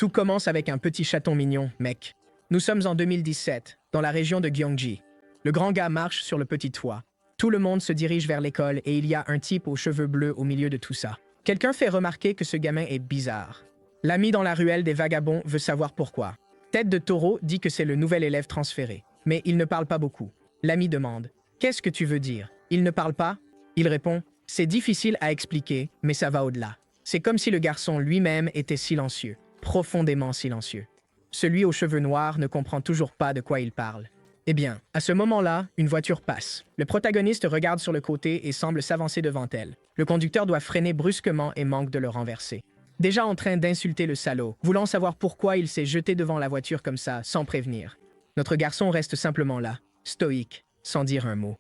Tout commence avec un petit chaton mignon, mec. Nous sommes en 2017, dans la région de Gyeonggi. Le grand gars marche sur le petit toit. Tout le monde se dirige vers l'école et il y a un type aux cheveux bleus au milieu de tout ça. Quelqu'un fait remarquer que ce gamin est bizarre. L'ami dans la ruelle des vagabonds veut savoir pourquoi. Tête de taureau dit que c'est le nouvel élève transféré. Mais il ne parle pas beaucoup. L'ami demande « Qu'est-ce que tu veux dire? Il ne parle pas ?» Il répond « C'est difficile à expliquer, mais ça va au-delà. » C'est comme si le garçon lui-même était silencieux, profondément silencieux. Celui aux cheveux noirs ne comprend toujours pas de quoi il parle. Eh bien, à ce moment-là, une voiture passe. Le protagoniste regarde sur le côté et semble s'avancer devant elle. Le conducteur doit freiner brusquement et manque de le renverser. Déjà en train d'insulter le salaud, voulant savoir pourquoi il s'est jeté devant la voiture comme ça, sans prévenir. Notre garçon reste simplement là, stoïque, sans dire un mot.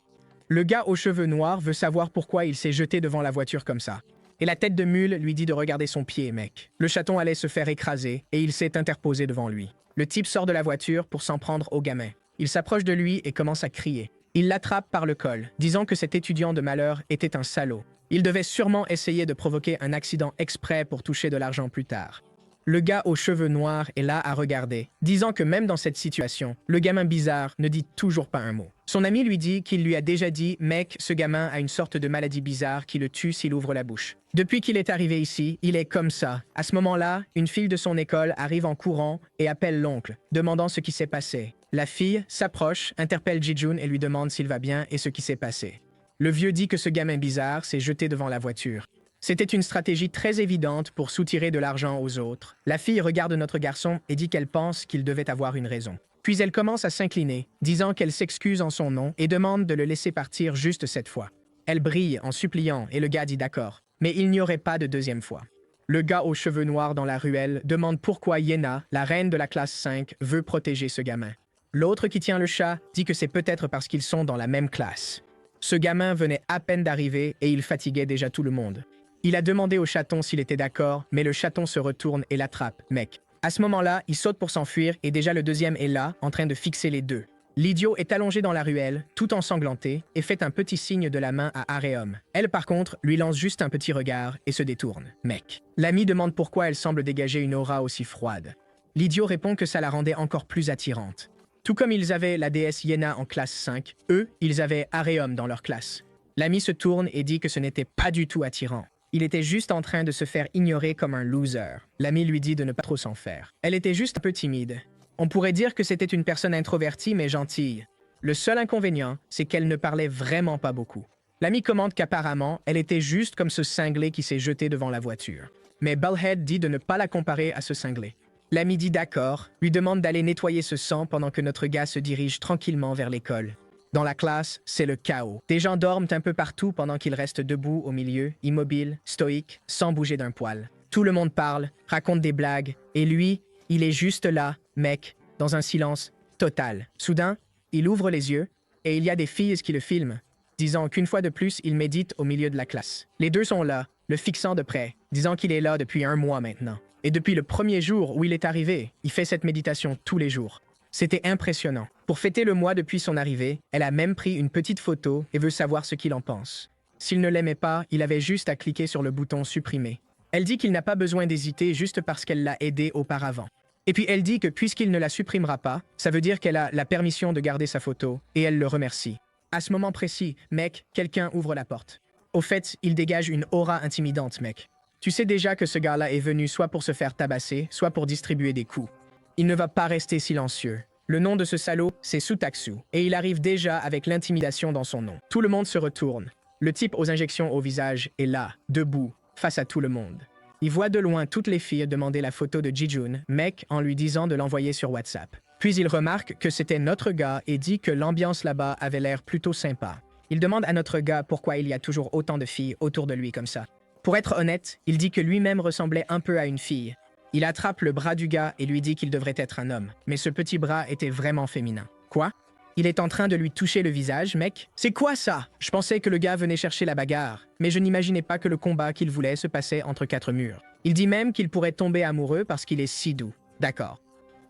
Le gars aux cheveux noirs veut savoir pourquoi il s'est jeté devant la voiture comme ça. Et la tête de mule lui dit de regarder son pied, mec. Le chaton allait se faire écraser et il s'est interposé devant lui. Le type sort de la voiture pour s'en prendre au gamin. Il s'approche de lui et commence à crier. Il l'attrape par le col, disant que cet étudiant de malheur était un salaud. Il devait sûrement essayer de provoquer un accident exprès pour toucher de l'argent plus tard. Le gars aux cheveux noirs est là à regarder, disant que même dans cette situation, le gamin bizarre ne dit toujours pas un mot. Son ami lui dit qu'il lui a déjà dit « Mec, ce gamin a une sorte de maladie bizarre qui le tue s'il ouvre la bouche. » Depuis qu'il est arrivé ici, il est comme ça. À ce moment-là, une fille de son école arrive en courant et appelle l'oncle, demandant ce qui s'est passé. La fille s'approche, interpelle Ji-Jun et lui demande s'il va bien et ce qui s'est passé. Le vieux dit que ce gamin bizarre s'est jeté devant la voiture. C'était une stratégie très évidente pour soutirer de l'argent aux autres. La fille regarde notre garçon et dit qu'elle pense qu'il devait avoir une raison. Puis elle commence à s'incliner, disant qu'elle s'excuse en son nom et demande de le laisser partir juste cette fois. Elle brille en suppliant et le gars dit d'accord. Mais il n'y aurait pas de deuxième fois. Le gars aux cheveux noirs dans la ruelle demande pourquoi Yena, la reine de la classe 5, veut protéger ce gamin. L'autre qui tient le chat dit que c'est peut-être parce qu'ils sont dans la même classe. Ce gamin venait à peine d'arriver et il fatiguait déjà tout le monde. Il a demandé au chaton s'il était d'accord, mais le chaton se retourne et l'attrape, mec. À ce moment-là, il saute pour s'enfuir et déjà le deuxième est là, en train de fixer les deux. L'idiot est allongé dans la ruelle, tout ensanglanté, et fait un petit signe de la main à Areum. Elle, par contre, lui lance juste un petit regard et se détourne, mec. L'ami demande pourquoi elle semble dégager une aura aussi froide. L'idiot répond que ça la rendait encore plus attirante. Tout comme ils avaient la déesse Yena en classe 5, eux, ils avaient Areum dans leur classe. L'ami se tourne et dit que ce n'était pas du tout attirant. Il était juste en train de se faire ignorer comme un loser. L'ami lui dit de ne pas trop s'en faire. Elle était juste un peu timide. On pourrait dire que c'était une personne introvertie mais gentille. Le seul inconvénient, c'est qu'elle ne parlait vraiment pas beaucoup. L'ami commente qu'apparemment, elle était juste comme ce cinglé qui s'est jeté devant la voiture. Mais Bullhead dit de ne pas la comparer à ce cinglé. L'ami dit d'accord, lui demande d'aller nettoyer ce sang pendant que notre gars se dirige tranquillement vers l'école. Dans la classe, c'est le chaos. Des gens dorment un peu partout pendant qu'il reste debout au milieu, immobile, stoïque, sans bouger d'un poil. Tout le monde parle, raconte des blagues, et lui, il est juste là, mec, dans un silence total. Soudain, il ouvre les yeux, et il y a des filles qui le filment, disant qu'une fois de plus, il médite au milieu de la classe. Les deux sont là, le fixant de près, disant qu'il est là depuis 1 mois maintenant. Et depuis le premier jour où il est arrivé, il fait cette méditation tous les jours. C'était impressionnant. Pour fêter le mois depuis son arrivée, elle a même pris une petite photo et veut savoir ce qu'il en pense. S'il ne l'aimait pas, il avait juste à cliquer sur le bouton « Supprimer ». Elle dit qu'il n'a pas besoin d'hésiter juste parce qu'elle l'a aidé auparavant. Et puis elle dit que puisqu'il ne la supprimera pas, ça veut dire qu'elle a la permission de garder sa photo, et elle le remercie. À ce moment précis, mec, quelqu'un ouvre la porte. Au fait, il dégage une aura intimidante, mec. Tu sais déjà que ce gars-là est venu soit pour se faire tabasser, soit pour distribuer des coups. Il ne va pas rester silencieux. Le nom de ce salaud, c'est Sutaksu, et il arrive déjà avec l'intimidation dans son nom. Tout le monde se retourne. Le type aux injections au visage est là, debout, face à tout le monde. Il voit de loin toutes les filles demander la photo de Ji-Jun, mec, en lui disant de l'envoyer sur WhatsApp. Puis il remarque que c'était notre gars et dit que l'ambiance là-bas avait l'air plutôt sympa. Il demande à notre gars pourquoi il y a toujours autant de filles autour de lui comme ça. Pour être honnête, il dit que lui-même ressemblait un peu à une fille. Il attrape le bras du gars et lui dit qu'il devrait être un homme. Mais ce petit bras était vraiment féminin. Quoi? Il est en train de lui toucher le visage, mec? C'est quoi ça? Je pensais que le gars venait chercher la bagarre, mais je n'imaginais pas que le combat qu'il voulait se passait entre 4 murs. Il dit même qu'il pourrait tomber amoureux parce qu'il est si doux. D'accord.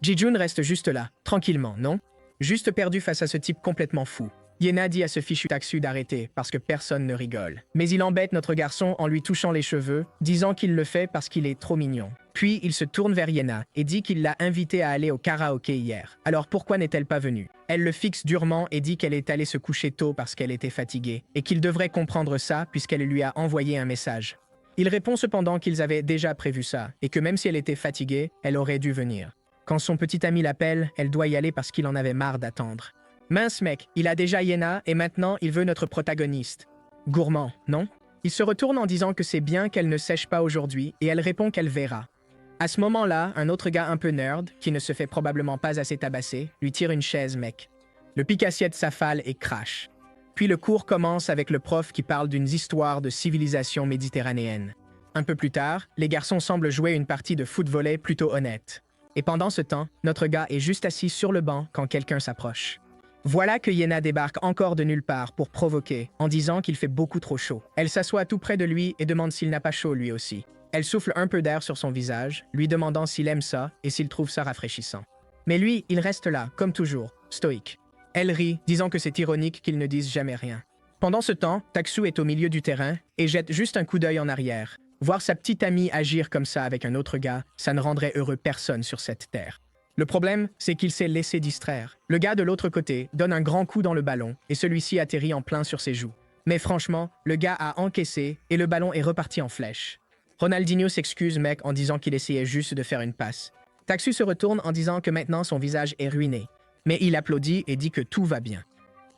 Ji-Jun reste juste là, tranquillement, non? Juste perdu face à ce type complètement fou. Yena dit à ce fichu Taksu d'arrêter parce que personne ne rigole. Mais il embête notre garçon en lui touchant les cheveux, disant qu'il le fait parce qu'il est trop mignon. Puis il se tourne vers Yena et dit qu'il l'a invitée à aller au karaoké hier. Alors pourquoi n'est-elle pas venue? Elle le fixe durement et dit qu'elle est allée se coucher tôt parce qu'elle était fatiguée et qu'il devrait comprendre ça puisqu'elle lui a envoyé un message. Il répond cependant qu'ils avaient déjà prévu ça et que même si elle était fatiguée, elle aurait dû venir. Quand son petit ami l'appelle, elle doit y aller parce qu'il en avait marre d'attendre. Mince mec, il a déjà Yena et maintenant il veut notre protagoniste. Gourmand, non? Il se retourne en disant que c'est bien qu'elle ne sèche pas aujourd'hui et elle répond qu'elle verra. À ce moment-là, un autre gars un peu nerd, qui ne se fait probablement pas assez tabasser, lui tire une chaise mec. Le pique-assiette s'affale et crache. Puis le cours commence avec le prof qui parle d'une histoire de civilisation méditerranéenne. Un peu plus tard, les garçons semblent jouer une partie de foot-volley plutôt honnête. Et pendant ce temps, notre gars est juste assis sur le banc quand quelqu'un s'approche. Voilà que Yena débarque encore de nulle part pour provoquer, en disant qu'il fait beaucoup trop chaud. Elle s'assoit tout près de lui et demande s'il n'a pas chaud lui aussi. Elle souffle un peu d'air sur son visage, lui demandant s'il aime ça et s'il trouve ça rafraîchissant. Mais lui, il reste là, comme toujours, stoïque. Elle rit, disant que c'est ironique qu'ils ne disent jamais rien. Pendant ce temps, Taksu est au milieu du terrain et jette juste un coup d'œil en arrière. Voir sa petite amie agir comme ça avec un autre gars, ça ne rendrait heureux personne sur cette terre. Le problème, c'est qu'il s'est laissé distraire. Le gars de l'autre côté donne un grand coup dans le ballon et celui-ci atterrit en plein sur ses joues. Mais franchement, le gars a encaissé et le ballon est reparti en flèche. Ronaldinho s'excuse mec en disant qu'il essayait juste de faire une passe. Taksu se retourne en disant que maintenant son visage est ruiné. Mais il applaudit et dit que tout va bien.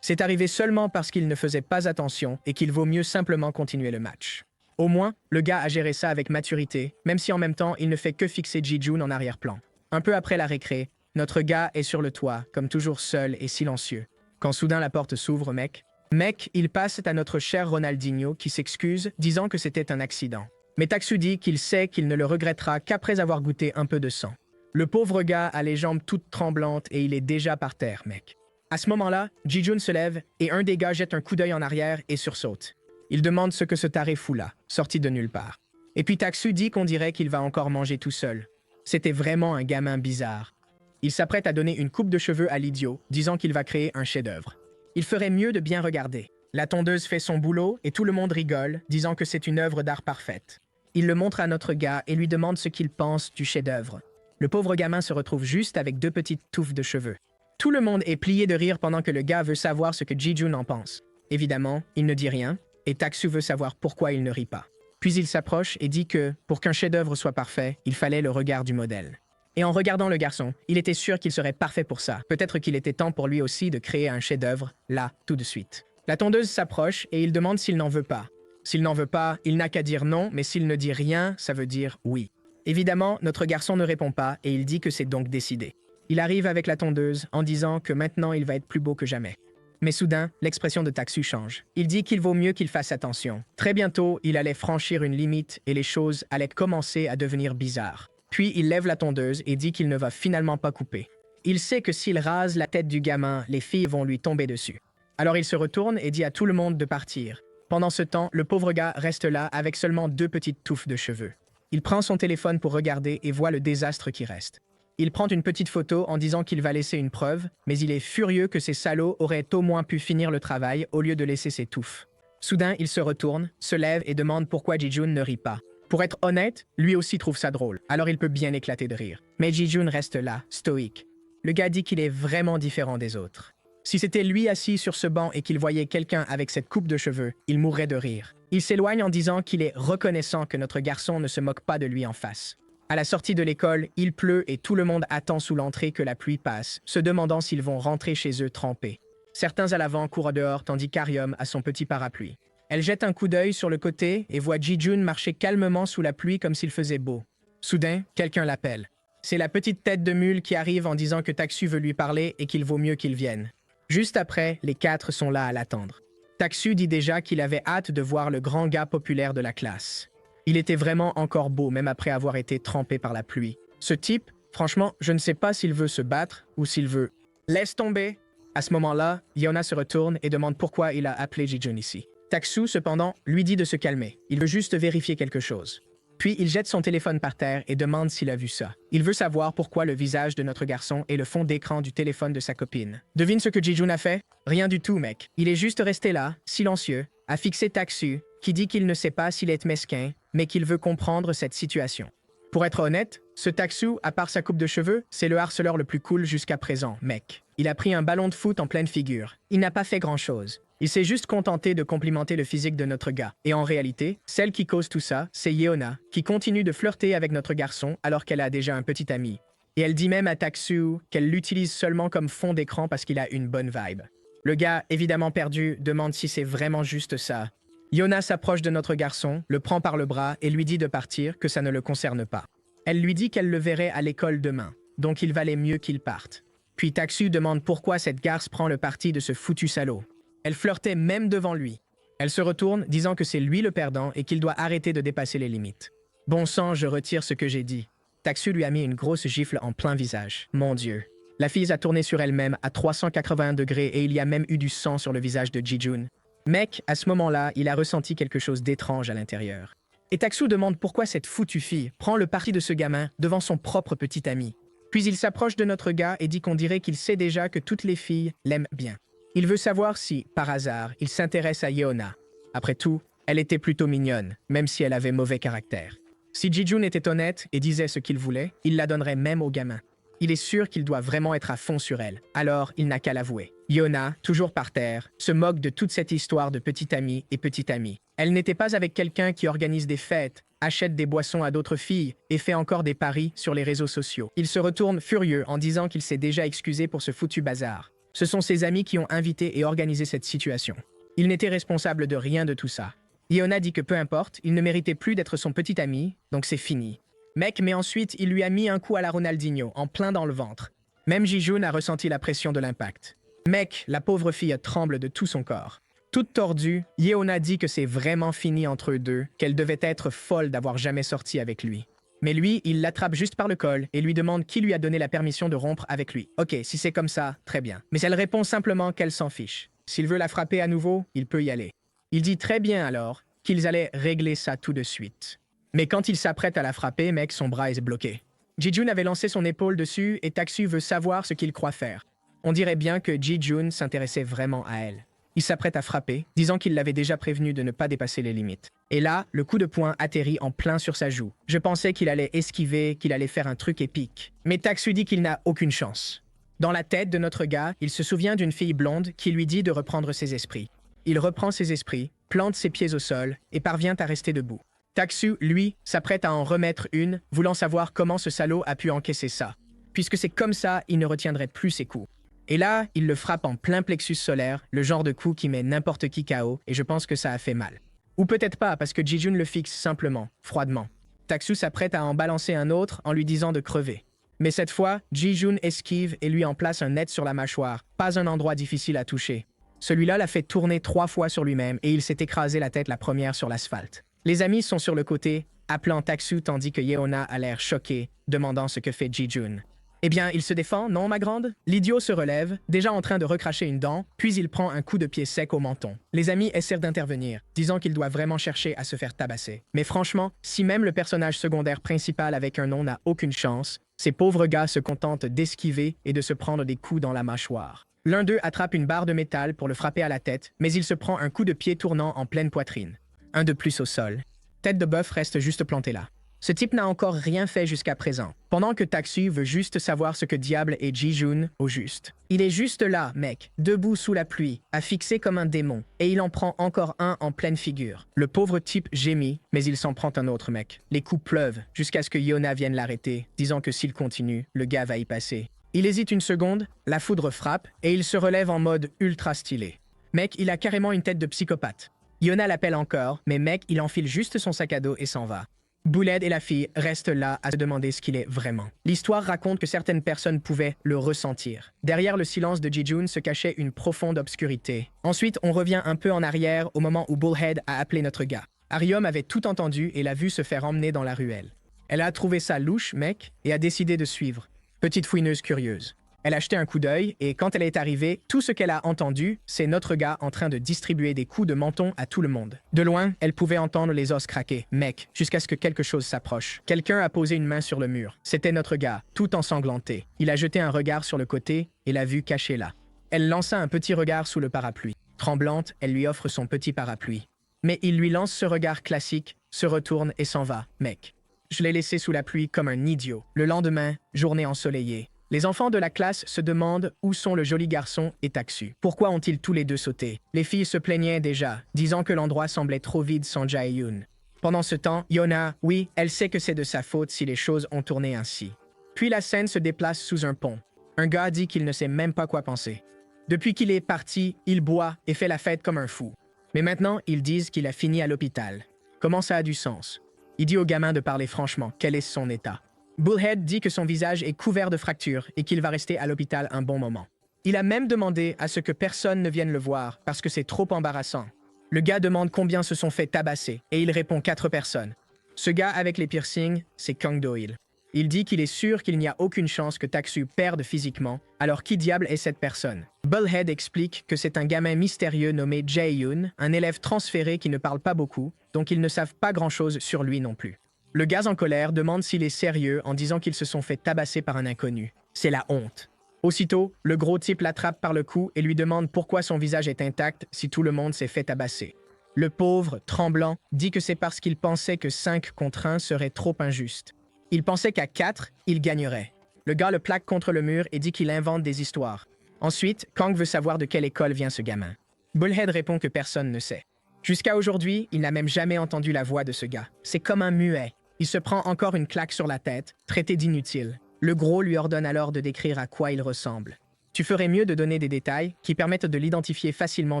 C'est arrivé seulement parce qu'il ne faisait pas attention et qu'il vaut mieux simplement continuer le match. Au moins, le gars a géré ça avec maturité, même si en même temps il ne fait que fixer Ji-Jun en arrière-plan. Un peu après la récré, notre gars est sur le toit, comme toujours seul et silencieux. Quand soudain la porte s'ouvre, mec, il passe à notre cher Ronaldinho qui s'excuse, disant que c'était un accident. Mais Taksu dit qu'il sait qu'il ne le regrettera qu'après avoir goûté un peu de sang. Le pauvre gars a les jambes toutes tremblantes et il est déjà par terre, mec. À ce moment-là, Ji-Jun se lève et un des gars jette un coup d'œil en arrière et sursaute. Il demande ce que ce taré fout là, sorti de nulle part. Et puis Taksu dit qu'on dirait qu'il va encore manger tout seul. C'était vraiment un gamin bizarre. Il s'apprête à donner une coupe de cheveux à l'idiot, disant qu'il va créer un chef-d'œuvre. Il ferait mieux de bien regarder. La tondeuse fait son boulot et tout le monde rigole, disant que c'est une œuvre d'art parfaite. Il le montre à notre gars et lui demande ce qu'il pense du chef-d'œuvre. Le pauvre gamin se retrouve juste avec 2 petites touffes de cheveux. Tout le monde est plié de rire pendant que le gars veut savoir ce que Ji-Jun en pense. Évidemment, il ne dit rien, et Taksu veut savoir pourquoi il ne rit pas. Puis il s'approche et dit que, pour qu'un chef-d'œuvre soit parfait, il fallait le regard du modèle. Et en regardant le garçon, il était sûr qu'il serait parfait pour ça. Peut-être qu'il était temps pour lui aussi de créer un chef-d'œuvre, là, tout de suite. La tondeuse s'approche et il demande s'il n'en veut pas. S'il n'en veut pas, il n'a qu'à dire non, mais s'il ne dit rien, ça veut dire oui. Évidemment, notre garçon ne répond pas et il dit que c'est donc décidé. Il arrive avec la tondeuse en disant que maintenant il va être plus beau que jamais. Mais soudain, l'expression de Taksu change. Il dit qu'il vaut mieux qu'il fasse attention. Très bientôt, il allait franchir une limite et les choses allaient commencer à devenir bizarres. Puis il lève la tondeuse et dit qu'il ne va finalement pas couper. Il sait que s'il rase la tête du gamin, les filles vont lui tomber dessus. Alors il se retourne et dit à tout le monde de partir. Pendant ce temps, le pauvre gars reste là avec seulement 2 petites touffes de cheveux. Il prend son téléphone pour regarder et voit le désastre qui reste. Il prend une petite photo en disant qu'il va laisser une preuve, mais il est furieux que ces salauds auraient au moins pu finir le travail au lieu de laisser ses touffes. Soudain, il se retourne, se lève et demande pourquoi Ji-Jun ne rit pas. Pour être honnête, lui aussi trouve ça drôle, alors il peut bien éclater de rire. Mais Ji-Jun reste là, stoïque. Le gars dit qu'il est vraiment différent des autres. Si c'était lui assis sur ce banc et qu'il voyait quelqu'un avec cette coupe de cheveux, il mourrait de rire. Il s'éloigne en disant qu'il est reconnaissant que notre garçon ne se moque pas de lui en face. À la sortie de l'école, il pleut et tout le monde attend sous l'entrée que la pluie passe, se demandant s'ils vont rentrer chez eux trempés. Certains à l'avant courent dehors tandis qu'Arium a son petit parapluie. Elle jette un coup d'œil sur le côté et voit Ji-Jun marcher calmement sous la pluie comme s'il faisait beau. Soudain, quelqu'un l'appelle. C'est la petite tête de mule qui arrive en disant que Taksu veut lui parler et qu'il vaut mieux qu'il vienne. Juste après, les 4 sont là à l'attendre. Taksu dit déjà qu'il avait hâte de voir le grand gars populaire de la classe. Il était vraiment encore beau, même après avoir été trempé par la pluie. Ce type, franchement, je ne sais pas s'il veut se battre ou s'il veut... Laisse tomber! À ce moment-là, Yona se retourne et demande pourquoi il a appelé Ji-Jun ici. Taksu, cependant, lui dit de se calmer. Il veut juste vérifier quelque chose. Puis il jette son téléphone par terre et demande s'il a vu ça. Il veut savoir pourquoi le visage de notre garçon est le fond d'écran du téléphone de sa copine. Devine ce que Ji-Jun a fait? Rien du tout, mec. Il est juste resté là, silencieux, à fixer Taksu, qui dit qu'il ne sait pas s'il est mesquin, mais qu'il veut comprendre cette situation. Pour être honnête, ce Taksu, à part sa coupe de cheveux, c'est le harceleur le plus cool jusqu'à présent, mec. Il a pris un ballon de foot en pleine figure. Il n'a pas fait grand-chose. Il s'est juste contenté de complimenter le physique de notre gars. Et en réalité, celle qui cause tout ça, c'est Yeona, qui continue de flirter avec notre garçon alors qu'elle a déjà un petit ami. Et elle dit même à Taksu qu'elle l'utilise seulement comme fond d'écran parce qu'il a une bonne vibe. Le gars, évidemment perdu, demande si c'est vraiment juste ça. Yeona s'approche de notre garçon, le prend par le bras et lui dit de partir, que ça ne le concerne pas. Elle lui dit qu'elle le verrait à l'école demain, donc il valait mieux qu'il parte. Puis Taksu demande pourquoi cette garce prend le parti de ce foutu salaud. Elle flirtait même devant lui. Elle se retourne, disant que c'est lui le perdant et qu'il doit arrêter de dépasser les limites. Bon sang, je retire ce que j'ai dit. Taksu lui a mis une grosse gifle en plein visage. Mon Dieu. La fille a tourné sur elle-même à 381 degrés et il y a même eu du sang sur le visage de Ji-Jun. Mec, à ce moment-là, il a ressenti quelque chose d'étrange à l'intérieur. Et Taksu demande pourquoi cette foutue fille prend le parti de ce gamin devant son propre petit ami. Puis il s'approche de notre gars et dit qu'on dirait qu'il sait déjà que toutes les filles l'aiment bien. Il veut savoir si, par hasard, il s'intéresse à Yeona. Après tout, elle était plutôt mignonne, même si elle avait mauvais caractère. Si Ji-Jun était honnête et disait ce qu'il voulait, il la donnerait même au gamin. Il est sûr qu'il doit vraiment être à fond sur elle, alors il n'a qu'à l'avouer. Yeona, toujours par terre, se moque de toute cette histoire de petit ami et petite amie. Elle n'était pas avec quelqu'un qui organise des fêtes, achète des boissons à d'autres filles et fait encore des paris sur les réseaux sociaux. Il se retourne furieux en disant qu'il s'est déjà excusé pour ce foutu bazar. Ce sont ses amis qui ont invité et organisé cette situation. Il n'était responsable de rien de tout ça. Yeona dit que peu importe, il ne méritait plus d'être son petit ami, donc c'est fini. Mec, mais ensuite, il lui a mis un coup à la Ronaldinho, en plein dans le ventre. Même Ji-Jun a ressenti la pression de l'impact. Mec, la pauvre fille tremble de tout son corps. Toute tordue, Yeona dit que c'est vraiment fini entre eux deux, qu'elle devait être folle d'avoir jamais sorti avec lui. Mais lui, il l'attrape juste par le col et lui demande qui lui a donné la permission de rompre avec lui. Ok, si c'est comme ça, très bien. Mais elle répond simplement qu'elle s'en fiche. S'il veut la frapper à nouveau, il peut y aller. Il dit très bien alors qu'ils allaient régler ça tout de suite. Mais quand il s'apprête à la frapper, mec, son bras est bloqué. Ji-Jun avait lancé son épaule dessus et Taksu veut savoir ce qu'il croit faire. On dirait bien que Ji-Jun s'intéressait vraiment à elle. Il s'apprête à frapper, disant qu'il l'avait déjà prévenu de ne pas dépasser les limites. Et là, le coup de poing atterrit en plein sur sa joue. Je pensais qu'il allait esquiver, qu'il allait faire un truc épique. Mais Taksu dit qu'il n'a aucune chance. Dans la tête de notre gars, il se souvient d'une fille blonde qui lui dit de reprendre ses esprits. Il reprend ses esprits, plante ses pieds au sol et parvient à rester debout. Taksu, lui, s'apprête à en remettre une, voulant savoir comment ce salaud a pu encaisser ça. Puisque c'est comme ça, il ne retiendrait plus ses coups. Et là, il le frappe en plein plexus solaire, le genre de coup qui met n'importe qui KO, et je pense que ça a fait mal. Ou peut-être pas, parce que Ji-Jun le fixe simplement, froidement. Taksu s'apprête à en balancer un autre en lui disant de crever. Mais cette fois, Ji-Jun esquive et lui en place un net sur la mâchoire, pas un endroit difficile à toucher. Celui-là l'a fait tourner 3 fois sur lui-même et il s'est écrasé la tête la première sur l'asphalte. Les amis sont sur le côté, appelant Taksu tandis que Yeona a l'air choquée, demandant ce que fait Ji-Jun. Eh bien, il se défend, non, ma grande? L'idiot se relève, déjà en train de recracher une dent, puis il prend un coup de pied sec au menton. Les amis essaient d'intervenir, disant qu'il doit vraiment chercher à se faire tabasser. Mais franchement, si même le personnage secondaire principal avec un nom n'a aucune chance, ces pauvres gars se contentent d'esquiver et de se prendre des coups dans la mâchoire. L'un d'eux attrape une barre de métal pour le frapper à la tête, mais il se prend un coup de pied tournant en pleine poitrine. Un de plus au sol. Tête de bœuf reste juste plantée là. Ce type n'a encore rien fait jusqu'à présent, pendant que Taksu veut juste savoir ce que diable est Ji-Jun au juste. Il est juste là, mec, debout sous la pluie, à fixer comme un démon, et il en prend encore un en pleine figure. Le pauvre type gémit, mais il s'en prend un autre, mec. Les coups pleuvent, jusqu'à ce que Yeona vienne l'arrêter, disant que s'il continue, le gars va y passer. Il hésite une seconde, la foudre frappe, et il se relève en mode ultra stylé. Mec, il a carrément une tête de psychopathe. Yeona l'appelle encore, mais mec, il enfile juste son sac à dos et s'en va. Bouled et la fille restent là à se demander ce qu'il est vraiment. L'histoire raconte que certaines personnes pouvaient le ressentir. Derrière le silence de Ji-Jun se cachait une profonde obscurité. Ensuite, on revient un peu en arrière au moment où Bullhead a appelé notre gars. Arium avait tout entendu et l'a vu se faire emmener dans la ruelle. Elle a trouvé ça louche, mec, et a décidé de suivre. Petite fouineuse curieuse. Elle a jeté un coup d'œil et quand elle est arrivée, tout ce qu'elle a entendu, c'est notre gars en train de distribuer des coups de menton à tout le monde. De loin, elle pouvait entendre les os craquer, mec, jusqu'à ce que quelque chose s'approche. Quelqu'un a posé une main sur le mur. C'était notre gars, tout ensanglanté. Il a jeté un regard sur le côté et l'a vu caché là. Elle lança un petit regard sous le parapluie. Tremblante, elle lui offre son petit parapluie. Mais il lui lance ce regard classique, se retourne et s'en va, mec. Je l'ai laissé sous la pluie comme un idiot. Le lendemain, journée ensoleillée. Les enfants de la classe se demandent où sont le joli garçon et Taksu. Pourquoi ont-ils tous les deux sauté? Les filles se plaignaient déjà, disant que l'endroit semblait trop vide sans Jae-yoon. Pendant ce temps, Yona, oui, elle sait que c'est de sa faute si les choses ont tourné ainsi. Puis la scène se déplace sous un pont. Un gars dit qu'il ne sait même pas quoi penser. Depuis qu'il est parti, il boit et fait la fête comme un fou. Mais maintenant, ils disent qu'il a fini à l'hôpital. Comment ça a du sens? Il dit au gamin de parler franchement, quel est son état? Bullhead dit que son visage est couvert de fractures et qu'il va rester à l'hôpital un bon moment. Il a même demandé à ce que personne ne vienne le voir parce que c'est trop embarrassant. Le gars demande combien se sont fait tabasser et il répond 4 personnes. Ce gars avec les piercings, c'est Kang Do-il. Il dit qu'il est sûr qu'il n'y a aucune chance que Taksu perde physiquement, alors qui diable est cette personne? Bullhead explique que c'est un gamin mystérieux nommé Jae-yoon, un élève transféré qui ne parle pas beaucoup, donc ils ne savent pas grand-chose sur lui non plus. Le gars en colère demande s'il est sérieux en disant qu'ils se sont fait tabasser par un inconnu. C'est la honte. Aussitôt, le gros type l'attrape par le cou et lui demande pourquoi son visage est intact si tout le monde s'est fait tabasser. Le pauvre, tremblant, dit que c'est parce qu'il pensait que 5 contre 1 serait trop injuste. Il pensait qu'à 4, il gagnerait. Le gars le plaque contre le mur et dit qu'il invente des histoires. Ensuite, Kang veut savoir de quelle école vient ce gamin. Bullhead répond que personne ne sait. Jusqu'à aujourd'hui, il n'a même jamais entendu la voix de ce gars. C'est comme un muet. Il se prend encore une claque sur la tête, traité d'inutile. Le gros lui ordonne alors de décrire à quoi il ressemble. Tu ferais mieux de donner des détails qui permettent de l'identifier facilement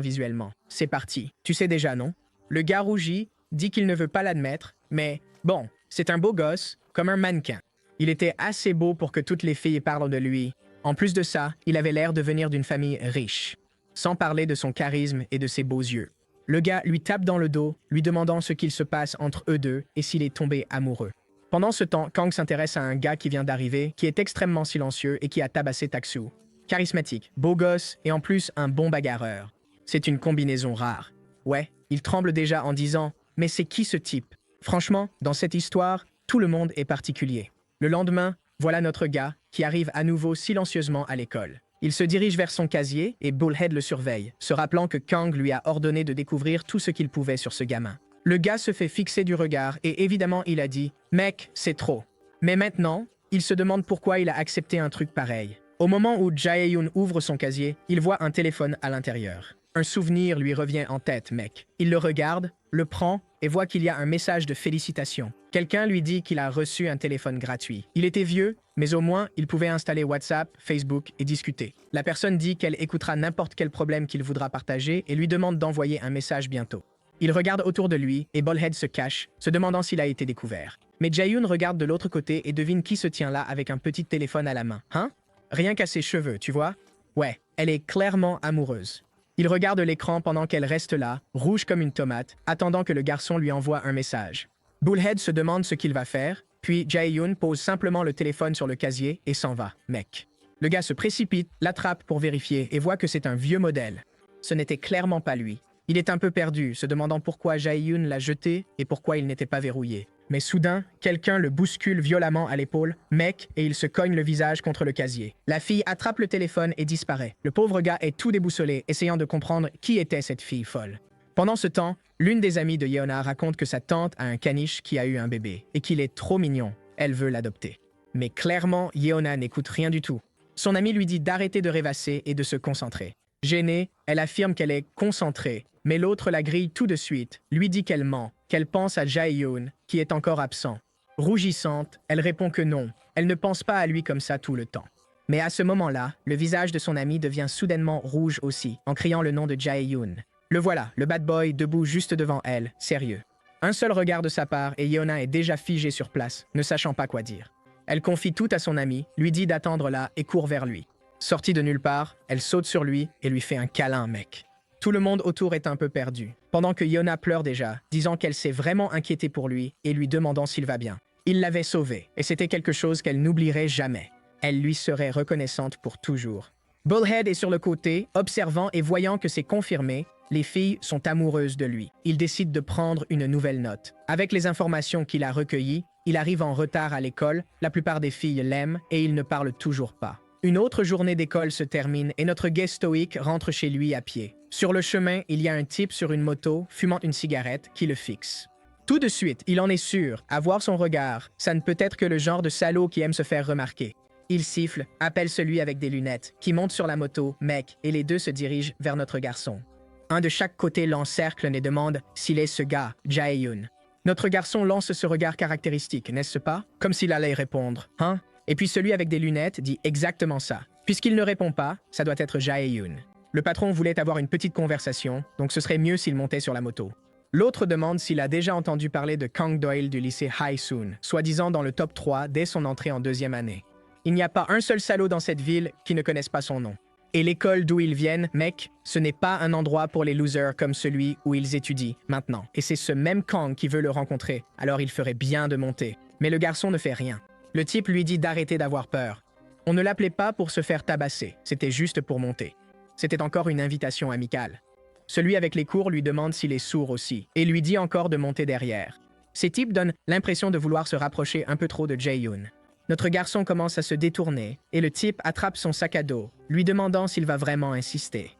visuellement. C'est parti. Tu sais déjà, non? Le gars rougit, dit qu'il ne veut pas l'admettre, mais bon, c'est un beau gosse, comme un mannequin. Il était assez beau pour que toutes les filles parlent de lui. En plus de ça, il avait l'air de venir d'une famille riche. Sans parler de son charisme et de ses beaux yeux. Le gars lui tape dans le dos, lui demandant ce qu'il se passe entre eux deux et s'il est tombé amoureux. Pendant ce temps, Kang s'intéresse à un gars qui vient d'arriver, qui est extrêmement silencieux et qui a tabassé Taksu. Charismatique, beau gosse et en plus un bon bagarreur. C'est une combinaison rare. Ouais, il tremble déjà en disant « Mais c'est qui ce type ?» Franchement, dans cette histoire, tout le monde est particulier. Le lendemain, voilà notre gars qui arrive à nouveau silencieusement à l'école. Il se dirige vers son casier et Bullhead le surveille, se rappelant que Kang lui a ordonné de découvrir tout ce qu'il pouvait sur ce gamin. Le gars se fait fixer du regard et évidemment il a dit « Mec, c'est trop ». Mais maintenant, il se demande pourquoi il a accepté un truc pareil. Au moment où Jae-yoon ouvre son casier, il voit un téléphone à l'intérieur. Un souvenir lui revient en tête, mec. Il le regarde, le prend et voit qu'il y a un message de félicitations. Quelqu'un lui dit qu'il a reçu un téléphone gratuit. Il était vieux, mais au moins, il pouvait installer WhatsApp, Facebook et discuter. La personne dit qu'elle écoutera n'importe quel problème qu'il voudra partager et lui demande d'envoyer un message bientôt. Il regarde autour de lui et Bullhead se cache, se demandant s'il a été découvert. Mais Jae-yoon regarde de l'autre côté et devine qui se tient là avec un petit téléphone à la main. Hein? Rien qu'à ses cheveux, tu vois? Ouais, elle est clairement amoureuse. Il regarde l'écran pendant qu'elle reste là, rouge comme une tomate, attendant que le garçon lui envoie un message. Bullhead se demande ce qu'il va faire, puis Jae-yoon pose simplement le téléphone sur le casier et s'en va, mec. Le gars se précipite, l'attrape pour vérifier et voit que c'est un vieux modèle. Ce n'était clairement pas lui. Il est un peu perdu, se demandant pourquoi Jae-yoon l'a jeté et pourquoi il n'était pas verrouillé. Mais soudain, quelqu'un le bouscule violemment à l'épaule, mec, et il se cogne le visage contre le casier. La fille attrape le téléphone et disparaît. Le pauvre gars est tout déboussolé, essayant de comprendre qui était cette fille folle. Pendant ce temps, l'une des amies de Yeona raconte que sa tante a un caniche qui a eu un bébé et qu'il est trop mignon. Elle veut l'adopter. Mais clairement, Yeona n'écoute rien du tout. Son amie lui dit d'arrêter de rêvasser et de se concentrer. Gênée, elle affirme qu'elle est concentrée, mais l'autre la grille tout de suite, lui dit qu'elle ment, qu'elle pense à Jae-yoon, qui est encore absent. Rougissante, elle répond que non, elle ne pense pas à lui comme ça tout le temps. Mais à ce moment-là, le visage de son ami devient soudainement rouge aussi, en criant le nom de Jae-yoon. Le voilà, le bad boy debout juste devant elle, sérieux. Un seul regard de sa part et Yeona est déjà figée sur place, ne sachant pas quoi dire. Elle confie tout à son ami, lui dit d'attendre là et court vers lui. Sortie de nulle part, elle saute sur lui et lui fait un câlin, mec. Tout le monde autour est un peu perdu, pendant que Yeona pleure déjà, disant qu'elle s'est vraiment inquiétée pour lui et lui demandant s'il va bien. Il l'avait sauvé, et c'était quelque chose qu'elle n'oublierait jamais. Elle lui serait reconnaissante pour toujours. Bullhead est sur le côté, observant et voyant que c'est confirmé, les filles sont amoureuses de lui. Il décide de prendre une nouvelle note. Avec les informations qu'il a recueillies, il arrive en retard à l'école, la plupart des filles l'aiment et il ne parle toujours pas. Une autre journée d'école se termine et notre guest stoïque rentre chez lui à pied. Sur le chemin, il y a un type sur une moto, fumant une cigarette, qui le fixe. Tout de suite, il en est sûr, à voir son regard, ça ne peut être que le genre de salaud qui aime se faire remarquer. Il siffle, appelle celui avec des lunettes, qui monte sur la moto, mec, et les deux se dirigent vers notre garçon. Un de chaque côté l'encercle et demande s'il est ce gars, Jae-yoon. Notre garçon lance ce regard caractéristique, n'est-ce pas? Comme s'il allait répondre, hein? Et puis celui avec des lunettes dit exactement ça. Puisqu'il ne répond pas, ça doit être Jae-yoon. Le patron voulait avoir une petite conversation, donc ce serait mieux s'il montait sur la moto. L'autre demande s'il a déjà entendu parler de Kang Doyle du lycée High-soon, soi-disant dans le top 3 dès son entrée en deuxième année. Il n'y a pas un seul salaud dans cette ville qui ne connaisse pas son nom. Et l'école d'où ils viennent, mec, ce n'est pas un endroit pour les losers comme celui où ils étudient maintenant. Et c'est ce même Kang qui veut le rencontrer, alors il ferait bien de monter. Mais le garçon ne fait rien. Le type lui dit d'arrêter d'avoir peur. On ne l'appelait pas pour se faire tabasser, c'était juste pour monter. C'était encore une invitation amicale. Celui avec les cours lui demande s'il est sourd aussi, et lui dit encore de monter derrière. Ces types donnent l'impression de vouloir se rapprocher un peu trop de Jae-yoon. Notre garçon commence à se détourner, et le type attrape son sac à dos, lui demandant s'il va vraiment insister.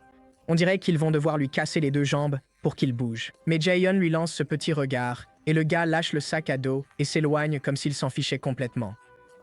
On dirait qu'ils vont devoir lui casser les deux jambes pour qu'il bouge. Mais Jae-yoon lui lance ce petit regard, et le gars lâche le sac à dos et s'éloigne comme s'il s'en fichait complètement.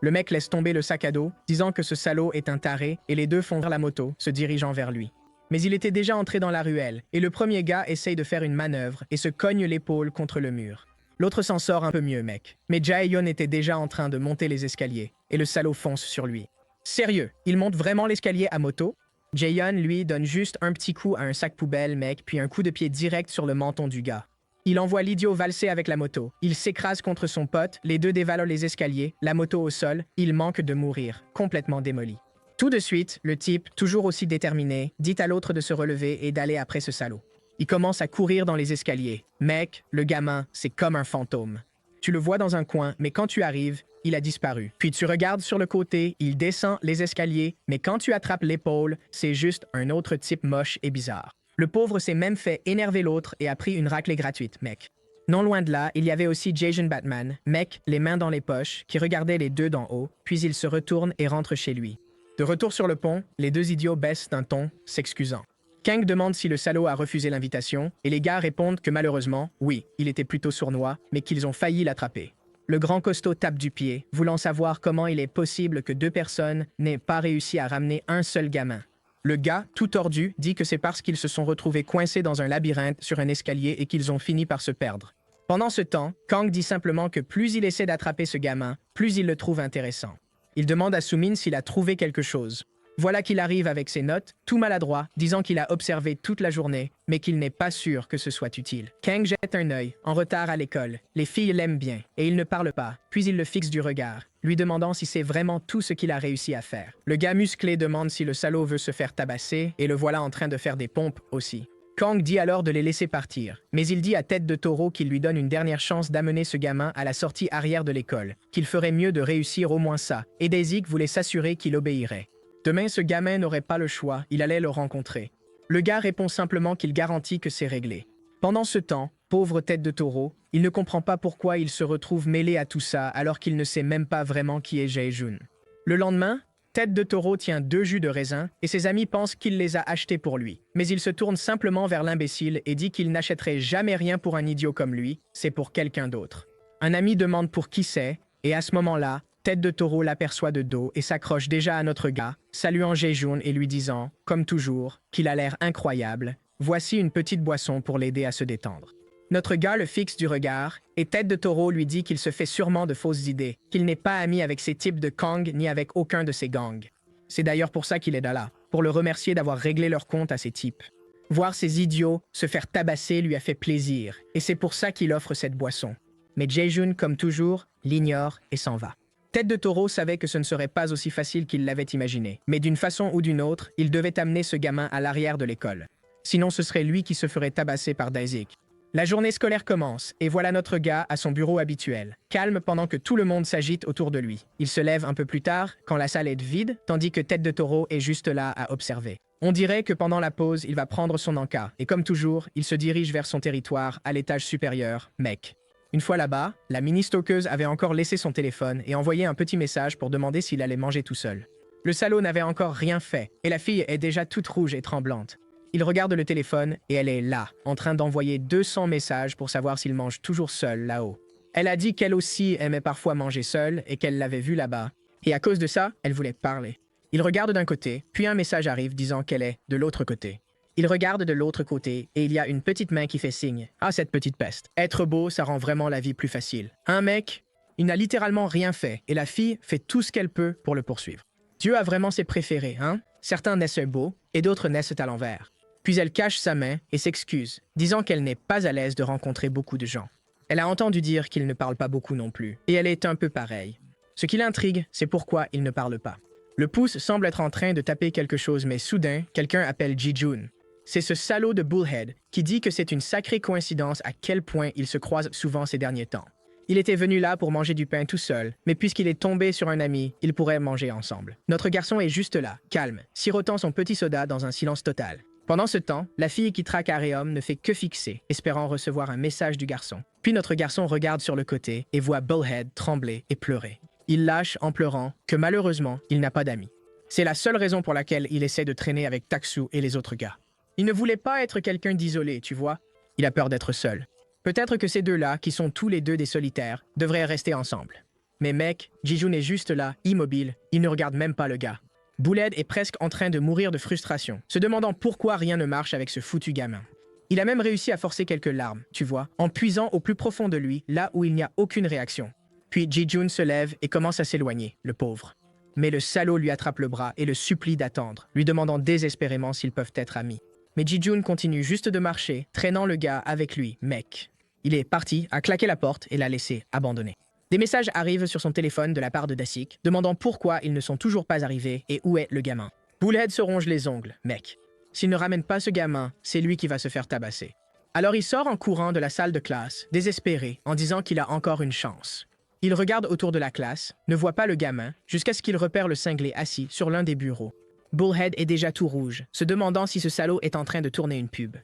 Le mec laisse tomber le sac à dos, disant que ce salaud est un taré, et les deux font vers la moto, se dirigeant vers lui. Mais il était déjà entré dans la ruelle, et le premier gars essaye de faire une manœuvre et se cogne l'épaule contre le mur. L'autre s'en sort un peu mieux, mec. Mais Jae-yoon était déjà en train de monter les escaliers, et le salaud fonce sur lui. Sérieux, il monte vraiment l'escalier à moto? Jae-yoon, lui, donne juste un petit coup à un sac poubelle, mec, puis un coup de pied direct sur le menton du gars. Il envoie l'idiot valser avec la moto. Il s'écrase contre son pote, les deux dévalent les escaliers, la moto au sol, il manque de mourir, complètement démoli. Tout de suite, le type, toujours aussi déterminé, dit à l'autre de se relever et d'aller après ce salaud. Il commence à courir dans les escaliers. Mec, le gamin, c'est comme un fantôme. Tu le vois dans un coin, mais quand tu arrives, il a disparu. Puis tu regardes sur le côté, il descend les escaliers, mais quand tu attrapes l'épaule, c'est juste un autre type moche et bizarre. Le pauvre s'est même fait énerver l'autre et a pris une raclée gratuite, mec. Non loin de là, il y avait aussi Jason Batman, mec, les mains dans les poches, qui regardait les deux d'en haut, puis il se retourne et rentre chez lui. De retour sur le pont, les deux idiots baissent d'un ton, s'excusant. Kang demande si le salaud a refusé l'invitation, et les gars répondent que malheureusement, oui, il était plutôt sournois, mais qu'ils ont failli l'attraper. Le grand costaud tape du pied, voulant savoir comment il est possible que deux personnes n'aient pas réussi à ramener un seul gamin. Le gars, tout tordu, dit que c'est parce qu'ils se sont retrouvés coincés dans un labyrinthe sur un escalier et qu'ils ont fini par se perdre. Pendant ce temps, Kang dit simplement que plus il essaie d'attraper ce gamin, plus il le trouve intéressant. Il demande à Soo-min s'il a trouvé quelque chose. Voilà qu'il arrive avec ses notes, tout maladroit, disant qu'il a observé toute la journée, mais qu'il n'est pas sûr que ce soit utile. Kang jette un œil, en retard à l'école. Les filles l'aiment bien, et il ne parle pas, puis il le fixe du regard, lui demandant si c'est vraiment tout ce qu'il a réussi à faire. Le gars musclé demande si le salaud veut se faire tabasser, et le voilà en train de faire des pompes aussi. Kang dit alors de les laisser partir, mais il dit à Tête de Taureau qu'il lui donne une dernière chance d'amener ce gamin à la sortie arrière de l'école, qu'il ferait mieux de réussir au moins ça, et Daisy voulait s'assurer qu'il obéirait. Demain, ce gamin n'aurait pas le choix, il allait le rencontrer. Le gars répond simplement qu'il garantit que c'est réglé. Pendant ce temps, pauvre Tête de Taureau, il ne comprend pas pourquoi il se retrouve mêlé à tout ça alors qu'il ne sait même pas vraiment qui est Jae-yoon. Le lendemain, Tête de Taureau tient 2 jus de raisin et ses amis pensent qu'il les a achetés pour lui. Mais il se tourne simplement vers l'imbécile et dit qu'il n'achèterait jamais rien pour un idiot comme lui, c'est pour quelqu'un d'autre. Un ami demande pour qui c'est, et à ce moment-là, Tête de Taureau l'aperçoit de dos et s'accroche déjà à notre gars, saluant Jae-yoon et lui disant, comme toujours, qu'il a l'air incroyable. Voici une petite boisson pour l'aider à se détendre. Notre gars le fixe du regard, et Tête de Taureau lui dit qu'il se fait sûrement de fausses idées, qu'il n'est pas ami avec ces types de Kang ni avec aucun de ses gangs. C'est d'ailleurs pour ça qu'il est là, pour le remercier d'avoir réglé leur compte à ces types. Voir ces idiots se faire tabasser lui a fait plaisir, et c'est pour ça qu'il offre cette boisson. Mais Jae-yoon, comme toujours, l'ignore et s'en va. Tête de Taureau savait que ce ne serait pas aussi facile qu'il l'avait imaginé, mais d'une façon ou d'une autre, il devait amener ce gamin à l'arrière de l'école. Sinon, ce serait lui qui se ferait tabasser par Daisy. La journée scolaire commence, et voilà notre gars à son bureau habituel, calme pendant que tout le monde s'agite autour de lui. Il se lève un peu plus tard, quand la salle est vide, tandis que Tête de Taureau est juste là à observer. On dirait que pendant la pause, il va prendre son encas, et comme toujours, il se dirige vers son territoire, à l'étage supérieur, mec. Une fois là-bas, la mini-stalkeuse avait encore laissé son téléphone et envoyé un petit message pour demander s'il allait manger tout seul. Le salaud n'avait encore rien fait, et la fille est déjà toute rouge et tremblante. Il regarde le téléphone et elle est là, en train d'envoyer 200 messages pour savoir s'il mange toujours seul là-haut. Elle a dit qu'elle aussi aimait parfois manger seule et qu'elle l'avait vu là-bas. Et à cause de ça, elle voulait parler. Il regarde d'un côté, puis un message arrive disant qu'elle est de l'autre côté. Il regarde de l'autre côté et il y a une petite main qui fait signe. Ah, cette petite peste. Être beau, ça rend vraiment la vie plus facile. Un mec, il n'a littéralement rien fait et la fille fait tout ce qu'elle peut pour le poursuivre. Dieu a vraiment ses préférés, hein? Certains naissent beaux et d'autres naissent à l'envers. Puis elle cache sa main et s'excuse, disant qu'elle n'est pas à l'aise de rencontrer beaucoup de gens. Elle a entendu dire qu'il ne parle pas beaucoup non plus, et elle est un peu pareille. Ce qui l'intrigue, c'est pourquoi il ne parle pas. Le pouce semble être en train de taper quelque chose, mais soudain, quelqu'un appelle Ji-Jun. C'est ce salaud de Bullhead qui dit que c'est une sacrée coïncidence à quel point ils se croisent souvent ces derniers temps. Il était venu là pour manger du pain tout seul, mais puisqu'il est tombé sur un ami, ils pourraient manger ensemble. Notre garçon est juste là, calme, sirotant son petit soda dans un silence total. Pendant ce temps, la fille qui traque Areum ne fait que fixer, espérant recevoir un message du garçon. Puis notre garçon regarde sur le côté et voit Bullhead trembler et pleurer. Il lâche en pleurant que malheureusement, il n'a pas d'amis. C'est la seule raison pour laquelle il essaie de traîner avec Taksu et les autres gars. Il ne voulait pas être quelqu'un d'isolé, tu vois. Il a peur d'être seul. Peut-être que ces deux-là, qui sont tous les deux des solitaires, devraient rester ensemble. Mais mec, Ji-Jun est juste là, immobile, il ne regarde même pas le gars. Bullhead est presque en train de mourir de frustration, se demandant pourquoi rien ne marche avec ce foutu gamin. Il a même réussi à forcer quelques larmes, tu vois, en puisant au plus profond de lui, là où il n'y a aucune réaction. Puis Ji-Jun se lève et commence à s'éloigner, le pauvre. Mais le salaud lui attrape le bras et le supplie d'attendre, lui demandant désespérément s'ils peuvent être amis. Mais Ji-Jun continue juste de marcher, traînant le gars avec lui, mec. Il est parti, a claqué la porte et l'a laissé abandonner. Des messages arrivent sur son téléphone de la part de Dasik, demandant pourquoi ils ne sont toujours pas arrivés et où est le gamin. Bullhead se ronge les ongles, mec. S'il ne ramène pas ce gamin, c'est lui qui va se faire tabasser. Alors il sort en courant de la salle de classe, désespéré, en disant qu'il a encore une chance. Il regarde autour de la classe, ne voit pas le gamin, jusqu'à ce qu'il repère le cinglé assis sur l'un des bureaux. Bullhead est déjà tout rouge, se demandant si ce salaud est en train de tourner une pub.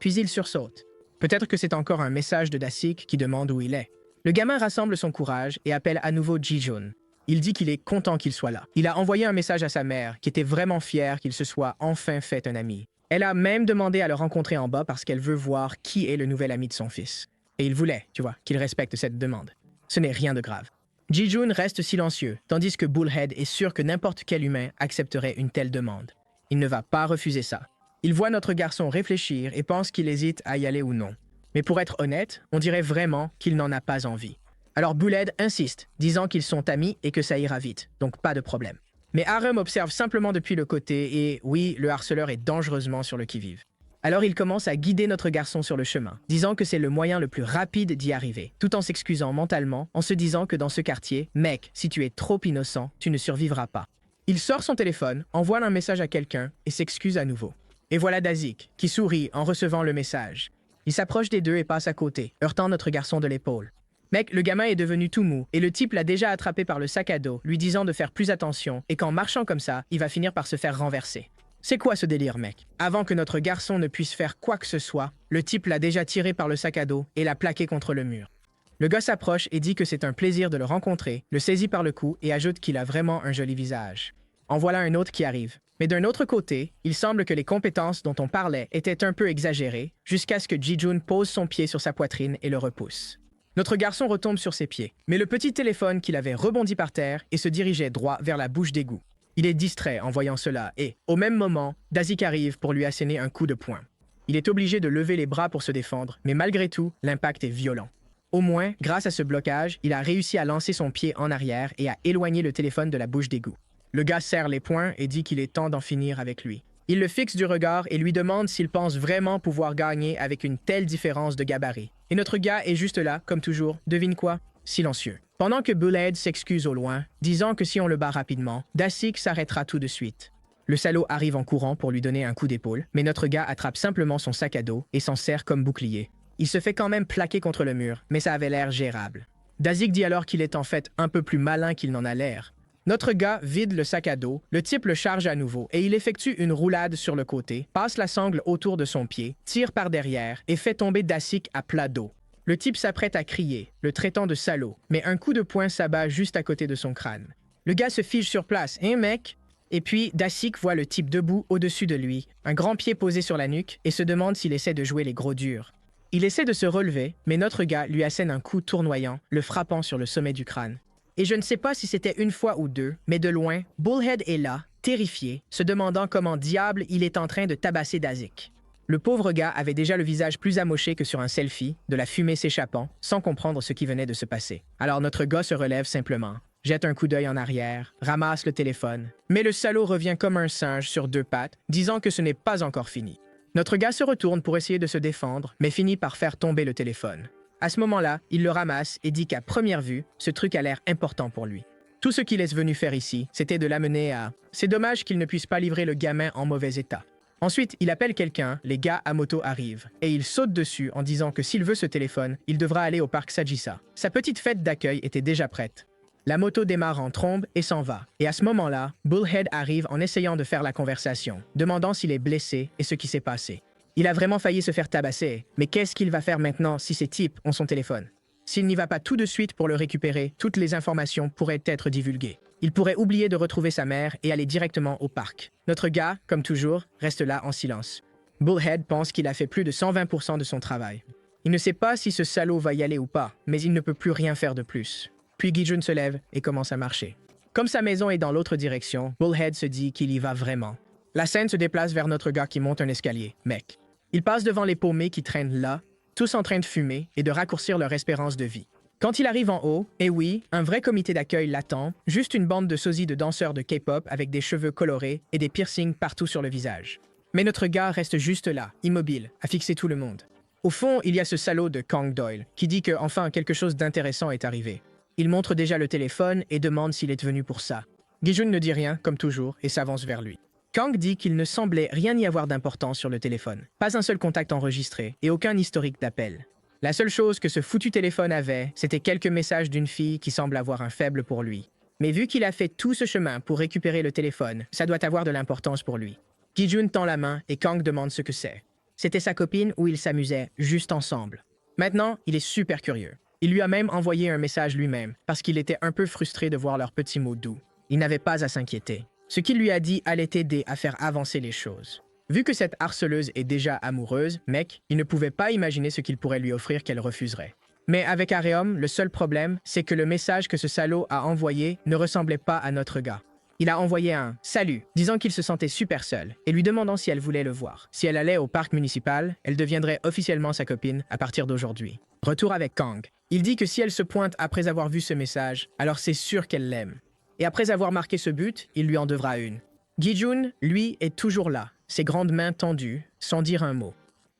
Puis il sursaute. Peut-être que c'est encore un message de Dasik qui demande où il est. Le gamin rassemble son courage et appelle à nouveau Ji-Jun. Il dit qu'il est content qu'il soit là. Il a envoyé un message à sa mère, qui était vraiment fière qu'il se soit enfin fait un ami. Elle a même demandé à le rencontrer en bas parce qu'elle veut voir qui est le nouvel ami de son fils. Et il voulait, tu vois, qu'il respecte cette demande. Ce n'est rien de grave. Ji-Jun reste silencieux, tandis que Bullhead est sûr que n'importe quel humain accepterait une telle demande. Il ne va pas refuser ça. Il voit notre garçon réfléchir et pense qu'il hésite à y aller ou non. Mais pour être honnête, on dirait vraiment qu'il n'en a pas envie. Alors Bullhead insiste, disant qu'ils sont amis et que ça ira vite, donc pas de problème. Mais Areum observe simplement depuis le côté et oui, le harceleur est dangereusement sur le qui-vive. Alors il commence à guider notre garçon sur le chemin, disant que c'est le moyen le plus rapide d'y arriver, tout en s'excusant mentalement, en se disant que dans ce quartier, mec, si tu es trop innocent, tu ne survivras pas. Il sort son téléphone, envoie un message à quelqu'un et s'excuse à nouveau. Et voilà Dasik, qui sourit en recevant le message. Il s'approche des deux et passe à côté, heurtant notre garçon de l'épaule. Mec, le gamin est devenu tout mou, et le type l'a déjà attrapé par le sac à dos, lui disant de faire plus attention, et qu'en marchant comme ça, il va finir par se faire renverser. C'est quoi ce délire, mec? Avant que notre garçon ne puisse faire quoi que ce soit, le type l'a déjà tiré par le sac à dos et l'a plaqué contre le mur. Le gars s'approche et dit que c'est un plaisir de le rencontrer, le saisit par le cou et ajoute qu'il a vraiment un joli visage. En voilà un autre qui arrive. Mais d'un autre côté, il semble que les compétences dont on parlait étaient un peu exagérées, jusqu'à ce que Ji-Jun pose son pied sur sa poitrine et le repousse. Notre garçon retombe sur ses pieds, mais le petit téléphone qu'il avait rebondi par terre et se dirigeait droit vers la bouche d'égout. Il est distrait en voyant cela et, au même moment, Dasik arrive pour lui asséner un coup de poing. Il est obligé de lever les bras pour se défendre, mais malgré tout, l'impact est violent. Au moins, grâce à ce blocage, il a réussi à lancer son pied en arrière et à éloigner le téléphone de la bouche d'égout. Le gars serre les poings et dit qu'il est temps d'en finir avec lui. Il le fixe du regard et lui demande s'il pense vraiment pouvoir gagner avec une telle différence de gabarit. Et notre gars est juste là, comme toujours, devine quoi? Silencieux. Pendant que Bullhead s'excuse au loin, disant que si on le bat rapidement, Dasik s'arrêtera tout de suite. Le salaud arrive en courant pour lui donner un coup d'épaule, mais notre gars attrape simplement son sac à dos et s'en sert comme bouclier. Il se fait quand même plaquer contre le mur, mais ça avait l'air gérable. Dasik dit alors qu'il est en fait un peu plus malin qu'il n'en a l'air. Notre gars vide le sac à dos, le type le charge à nouveau et il effectue une roulade sur le côté, passe la sangle autour de son pied, tire par derrière et fait tomber Dasik à plat dos. Le type s'apprête à crier, le traitant de salaud, mais un coup de poing s'abat juste à côté de son crâne. Le gars se fige sur place. « Hein, mec? Et puis, Dasik voit le type debout au-dessus de lui, un grand pied posé sur la nuque, et se demande s'il essaie de jouer les gros durs. Il essaie de se relever, mais notre gars lui assène un coup tournoyant, le frappant sur le sommet du crâne. Et je ne sais pas si c'était une fois ou deux, mais de loin, Bullhead est là, terrifié, se demandant comment diable il est en train de tabasser Dasik. Le pauvre gars avait déjà le visage plus amoché que sur un selfie, de la fumée s'échappant, sans comprendre ce qui venait de se passer. Alors notre gars se relève simplement, jette un coup d'œil en arrière, ramasse le téléphone, mais le salaud revient comme un singe sur deux pattes, disant que ce n'est pas encore fini. Notre gars se retourne pour essayer de se défendre, mais finit par faire tomber le téléphone. À ce moment-là, il le ramasse et dit qu'à première vue, ce truc a l'air important pour lui. Tout ce qu'il est venu faire ici, c'était de l'amener à... C'est dommage qu'il ne puisse pas livrer le gamin en mauvais état. Ensuite, il appelle quelqu'un, les gars à moto arrivent, et il saute dessus en disant que s'il veut ce téléphone, il devra aller au parc Sajisa. Sa petite fête d'accueil était déjà prête. La moto démarre en trombe et s'en va. Et à ce moment-là, Bullhead arrive en essayant de faire la conversation, demandant s'il est blessé et ce qui s'est passé. Il a vraiment failli se faire tabasser, mais qu'est-ce qu'il va faire maintenant si ces types ont son téléphone? S'il n'y va pas tout de suite pour le récupérer, toutes les informations pourraient être divulguées. Il pourrait oublier de retrouver sa mère et aller directement au parc. Notre gars, comme toujours, reste là en silence. Bullhead pense qu'il a fait plus de 120% de son travail. Il ne sait pas si ce salaud va y aller ou pas, mais il ne peut plus rien faire de plus. Puis Gi-jun se lève et commence à marcher. Comme sa maison est dans l'autre direction, Bullhead se dit qu'il y va vraiment. La scène se déplace vers notre gars qui monte un escalier, mec. Il passe devant les paumés qui traînent là, tous en train de fumer et de raccourcir leur espérance de vie. Quand il arrive en haut, et oui, un vrai comité d'accueil l'attend, juste une bande de sosies de danseurs de K-pop avec des cheveux colorés et des piercings partout sur le visage. Mais notre gars reste juste là, immobile, à fixer tout le monde. Au fond, il y a ce salaud de Kang Doyle, qui dit que enfin quelque chose d'intéressant est arrivé. Il montre déjà le téléphone et demande s'il est venu pour ça. Gi-jun ne dit rien, comme toujours, et s'avance vers lui. Kang dit qu'il ne semblait rien y avoir d'important sur le téléphone. Pas un seul contact enregistré et aucun historique d'appel. La seule chose que ce foutu téléphone avait, c'était quelques messages d'une fille qui semble avoir un faible pour lui. Mais vu qu'il a fait tout ce chemin pour récupérer le téléphone, ça doit avoir de l'importance pour lui. Gi-jun tend la main et Kang demande ce que c'est. C'était sa copine ou ils s'amusaient juste ensemble. Maintenant, il est super curieux. Il lui a même envoyé un message lui-même, parce qu'il était un peu frustré de voir leurs petits mots doux. Il n'avait pas à s'inquiéter. Ce qu'il lui a dit allait aider à faire avancer les choses. Vu que cette harceleuse est déjà amoureuse, mec, il ne pouvait pas imaginer ce qu'il pourrait lui offrir qu'elle refuserait. Mais avec Areum, le seul problème, c'est que le message que ce salaud a envoyé ne ressemblait pas à notre gars. Il a envoyé un « salut », disant qu'il se sentait super seul, et lui demandant si elle voulait le voir. Si elle allait au parc municipal, elle deviendrait officiellement sa copine à partir d'aujourd'hui. Retour avec Kang. Il dit que si elle se pointe après avoir vu ce message, alors c'est sûr qu'elle l'aime. Et après avoir marqué ce but, il lui en devra une. Gi-jun, lui, est toujours là, ses grandes mains tendues, sans dire un mot.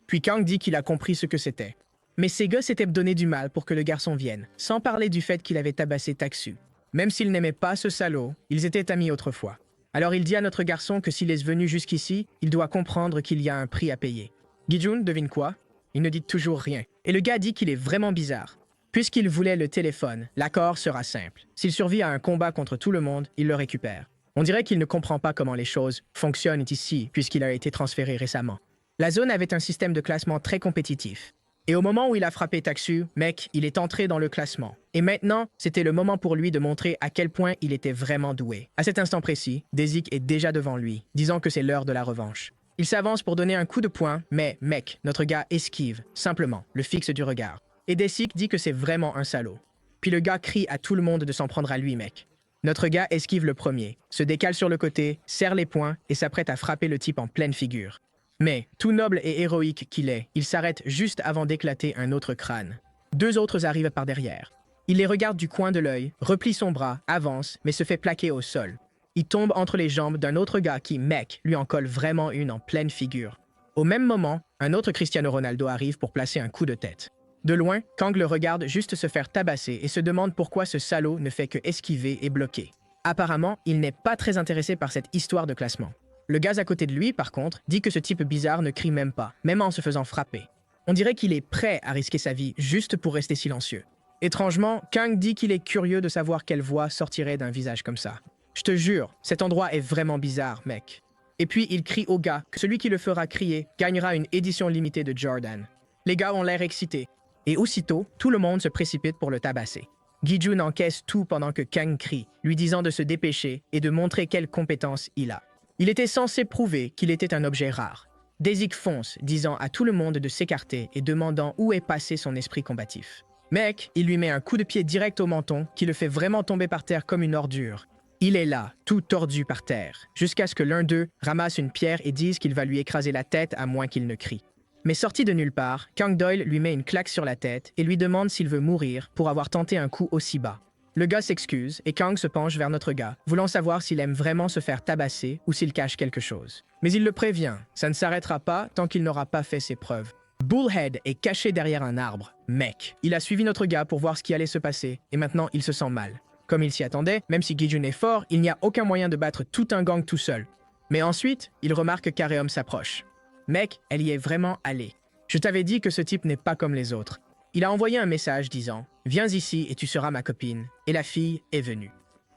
Puis Kang dit qu'il a compris ce que c'était. Mais ses gars s'étaient donné du mal pour que le garçon vienne, sans parler du fait qu'il avait tabassé Taksu. Même s'il n'aimait pas ce salaud, ils étaient amis autrefois. Alors il dit à notre garçon que s'il est venu jusqu'ici, il doit comprendre qu'il y a un prix à payer. Gi-jun devine quoi? Il ne dit toujours rien. Et le gars dit qu'il est vraiment bizarre. Puisqu'il voulait le téléphone, l'accord sera simple. S'il survit à un combat contre tout le monde, il le récupère. On dirait qu'il ne comprend pas comment les choses fonctionnent ici, puisqu'il a été transféré récemment. La zone avait un système de classement très compétitif. Et au moment où il a frappé Taksu, mec, il est entré dans le classement. Et maintenant, c'était le moment pour lui de montrer à quel point il était vraiment doué. À cet instant précis, Desik est déjà devant lui, disant que c'est l'heure de la revanche. Il s'avance pour donner un coup de poing, mais mec, notre gars esquive, simplement, le fixe du regard. Et Desik dit que c'est vraiment un salaud. Puis le gars crie à tout le monde de s'en prendre à lui, mec. Notre gars esquive le premier, se décale sur le côté, serre les poings et s'apprête à frapper le type en pleine figure. Mais, tout noble et héroïque qu'il est, il s'arrête juste avant d'éclater un autre crâne. Deux autres arrivent par derrière. Il les regarde du coin de l'œil, replie son bras, avance, mais se fait plaquer au sol. Il tombe entre les jambes d'un autre gars qui, mec, lui en colle vraiment une en pleine figure. Au même moment, un autre Cristiano Ronaldo arrive pour placer un coup de tête. De loin, Kang le regarde juste se faire tabasser et se demande pourquoi ce salaud ne fait que esquiver et bloquer. Apparemment, il n'est pas très intéressé par cette histoire de classement. Le gars à côté de lui, par contre, dit que ce type bizarre ne crie même pas, même en se faisant frapper. On dirait qu'il est prêt à risquer sa vie juste pour rester silencieux. Étrangement, Kang dit qu'il est curieux de savoir quelle voix sortirait d'un visage comme ça. Je te jure, cet endroit est vraiment bizarre, mec. Et puis il crie au gars que celui qui le fera crier gagnera une édition limitée de Jordan. Les gars ont l'air excités. Et aussitôt, tout le monde se précipite pour le tabasser. Gi-jun encaisse tout pendant que Kang crie, lui disant de se dépêcher et de montrer quelle compétence il a. Il était censé prouver qu'il était un objet rare. Daisy fonce, disant à tout le monde de s'écarter et demandant où est passé son esprit combatif. Mec, il lui met un coup de pied direct au menton qui le fait vraiment tomber par terre comme une ordure. Il est là, tout tordu par terre, jusqu'à ce que l'un d'eux ramasse une pierre et dise qu'il va lui écraser la tête à moins qu'il ne crie. Mais sorti de nulle part, Kang Doyle lui met une claque sur la tête et lui demande s'il veut mourir pour avoir tenté un coup aussi bas. Le gars s'excuse et Kang se penche vers notre gars, voulant savoir s'il aime vraiment se faire tabasser ou s'il cache quelque chose. Mais il le prévient, ça ne s'arrêtera pas tant qu'il n'aura pas fait ses preuves. Bullhead est caché derrière un arbre. Mec, il a suivi notre gars pour voir ce qui allait se passer et maintenant il se sent mal. Comme il s'y attendait, même si Gi-jun est fort, il n'y a aucun moyen de battre tout un gang tout seul. Mais ensuite, il remarque qu'Areum s'approche. Mec, elle y est vraiment allée. Je t'avais dit que ce type n'est pas comme les autres. Il a envoyé un message disant « Viens ici et tu seras ma copine » et la fille est venue.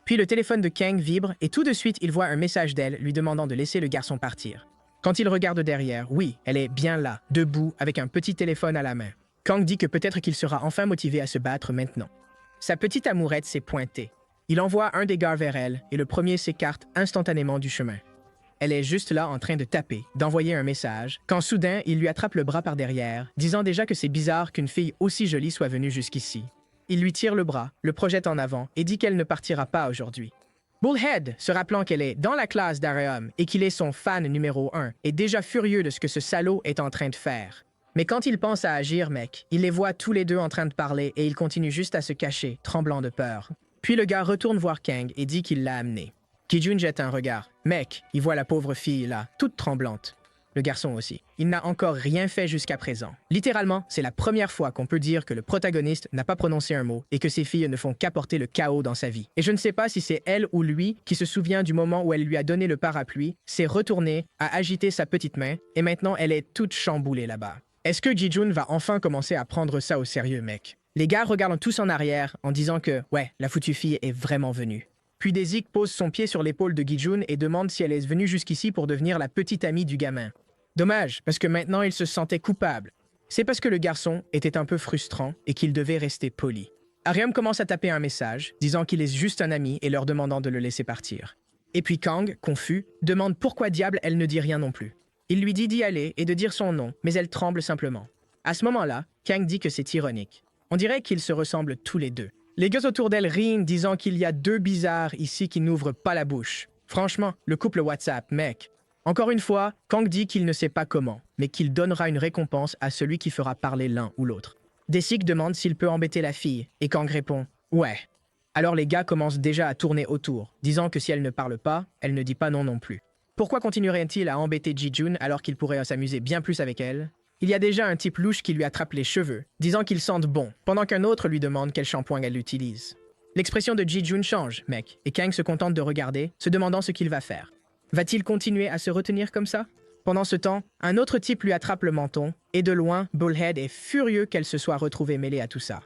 Puis le téléphone de Kang vibre et tout de suite il voit un message d'elle lui demandant de laisser le garçon partir. Quand il regarde derrière, oui, elle est bien là, debout, avec un petit téléphone à la main. Kang dit que peut-être qu'il sera enfin motivé à se battre maintenant. Sa petite amourette s'est pointée. Il envoie un des gars vers elle et le premier s'écarte instantanément du chemin. Elle est juste là en train de taper, d'envoyer un message, quand soudain, il lui attrape le bras par derrière, disant déjà que c'est bizarre qu'une fille aussi jolie soit venue jusqu'ici. Il lui tire le bras, le projette en avant et dit qu'elle ne partira pas aujourd'hui. Bullhead, se rappelant qu'elle est dans la classe d'Areum et qu'il est son fan numéro 1, est déjà furieux de ce que ce salaud est en train de faire. Mais quand il pense à agir, mec, il les voit tous les deux en train de parler et il continue juste à se cacher, tremblant de peur. Puis le gars retourne voir Kang et dit qu'il l'a amené. Gi-jun jette un regard. Mec, il voit la pauvre fille là, toute tremblante. Le garçon aussi. Il n'a encore rien fait jusqu'à présent. Littéralement, c'est la première fois qu'on peut dire que le protagoniste n'a pas prononcé un mot et que ses filles ne font qu'apporter le chaos dans sa vie. Et je ne sais pas si c'est elle ou lui qui se souvient du moment où elle lui a donné le parapluie, s'est retournée, a agité sa petite main et maintenant elle est toute chamboulée là-bas. Est-ce que Gi-jun va enfin commencer à prendre ça au sérieux, mec? Les gars regardent tous en arrière en disant que, ouais, la foutue fille est vraiment venue. Puis Daisy pose son pied sur l'épaule de Gi-jun et demande si elle est venue jusqu'ici pour devenir la petite amie du gamin. Dommage, parce que maintenant il se sentait coupable. C'est parce que le garçon était un peu frustrant et qu'il devait rester poli. Areum commence à taper un message, disant qu'il est juste un ami et leur demandant de le laisser partir. Et puis Kang, confus, demande pourquoi diable elle ne dit rien non plus. Il lui dit d'y aller et de dire son nom, mais elle tremble simplement. À ce moment-là, Kang dit que c'est ironique. On dirait qu'ils se ressemblent tous les deux. Les gars autour d'elle rient, disant qu'il y a deux bizarres ici qui n'ouvrent pas la bouche. Franchement, le couple WhatsApp, mec. Encore une fois, Kang dit qu'il ne sait pas comment, mais qu'il donnera une récompense à celui qui fera parler l'un ou l'autre. Daisy demande s'il peut embêter la fille, et Kang répond « Ouais ». Alors les gars commencent déjà à tourner autour, disant que si elle ne parle pas, elle ne dit pas non plus. Pourquoi continuerait-il à embêter Gi-jun alors qu'il pourrait s'amuser bien plus avec elle? Il y a déjà un type louche qui lui attrape les cheveux, disant qu'ils sentent bon, pendant qu'un autre lui demande quel shampoing elle utilise. L'expression de Gi-jun change, mec, et Kang se contente de regarder, se demandant ce qu'il va faire. Va-t-il continuer à se retenir comme ça? Pendant ce temps, un autre type lui attrape le menton, et de loin, Bullhead est furieux qu'elle se soit retrouvée mêlée à tout ça.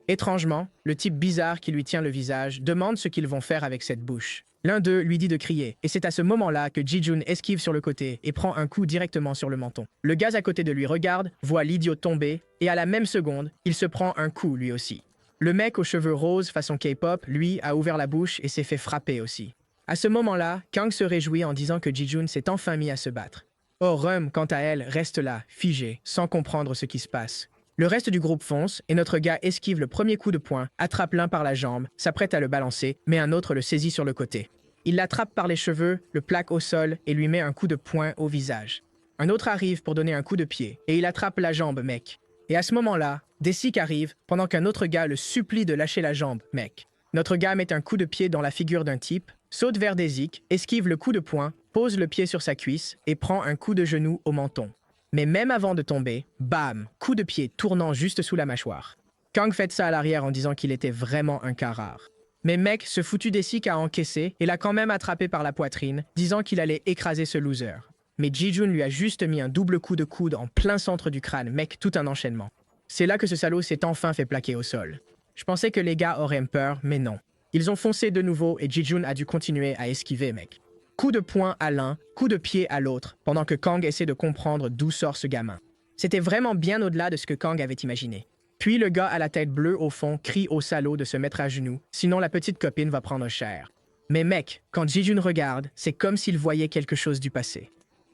Étrangement, le type bizarre qui lui tient le visage demande ce qu'ils vont faire avec cette bouche. L'un d'eux lui dit de crier, et c'est à ce moment-là que Gi-jun esquive sur le côté et prend un coup directement sur le menton. Le gaz à côté de lui regarde, voit l'idiot tomber, et à la même seconde, il se prend un coup lui aussi. Le mec aux cheveux roses façon K-pop, lui, a ouvert la bouche et s'est fait frapper aussi. À ce moment-là, Kang se réjouit en disant que Gi-jun s'est enfin mis à se battre. Oh, Rum, quant à elle, reste là, figée, sans comprendre ce qui se passe. Le reste du groupe fonce, et notre gars esquive le premier coup de poing, attrape l'un par la jambe, s'apprête à le balancer, mais un autre le saisit sur le côté. Il l'attrape par les cheveux, le plaque au sol et lui met un coup de poing au visage. Un autre arrive pour donner un coup de pied, et il attrape la jambe, mec. Et à ce moment-là, Daisy arrive, pendant qu'un autre gars le supplie de lâcher la jambe, mec. Notre gars met un coup de pied dans la figure d'un type, saute vers Daisy, esquive le coup de poing, pose le pied sur sa cuisse et prend un coup de genou au menton. Mais même avant de tomber, bam, coup de pied tournant juste sous la mâchoire. Kang fait ça à l'arrière en disant qu'il était vraiment un cas rare. Mais mec, ce foutu Daisy a encaissé et l'a quand même attrapé par la poitrine, disant qu'il allait écraser ce loser. Mais Gi-jun lui a juste mis un double coup de coude en plein centre du crâne, mec, tout un enchaînement. C'est là que ce salaud s'est enfin fait plaquer au sol. Je pensais que les gars auraient peur, mais non. Ils ont foncé de nouveau et Gi-jun a dû continuer à esquiver, mec. Coup de poing à l'un, coup de pied à l'autre, pendant que Kang essaie de comprendre d'où sort ce gamin. C'était vraiment bien au-delà de ce que Kang avait imaginé. Puis le gars à la tête bleue au fond crie au salaud de se mettre à genoux, sinon la petite copine va prendre cher. Mais mec, quand Ji-Jun regarde, c'est comme s'il voyait quelque chose du passé.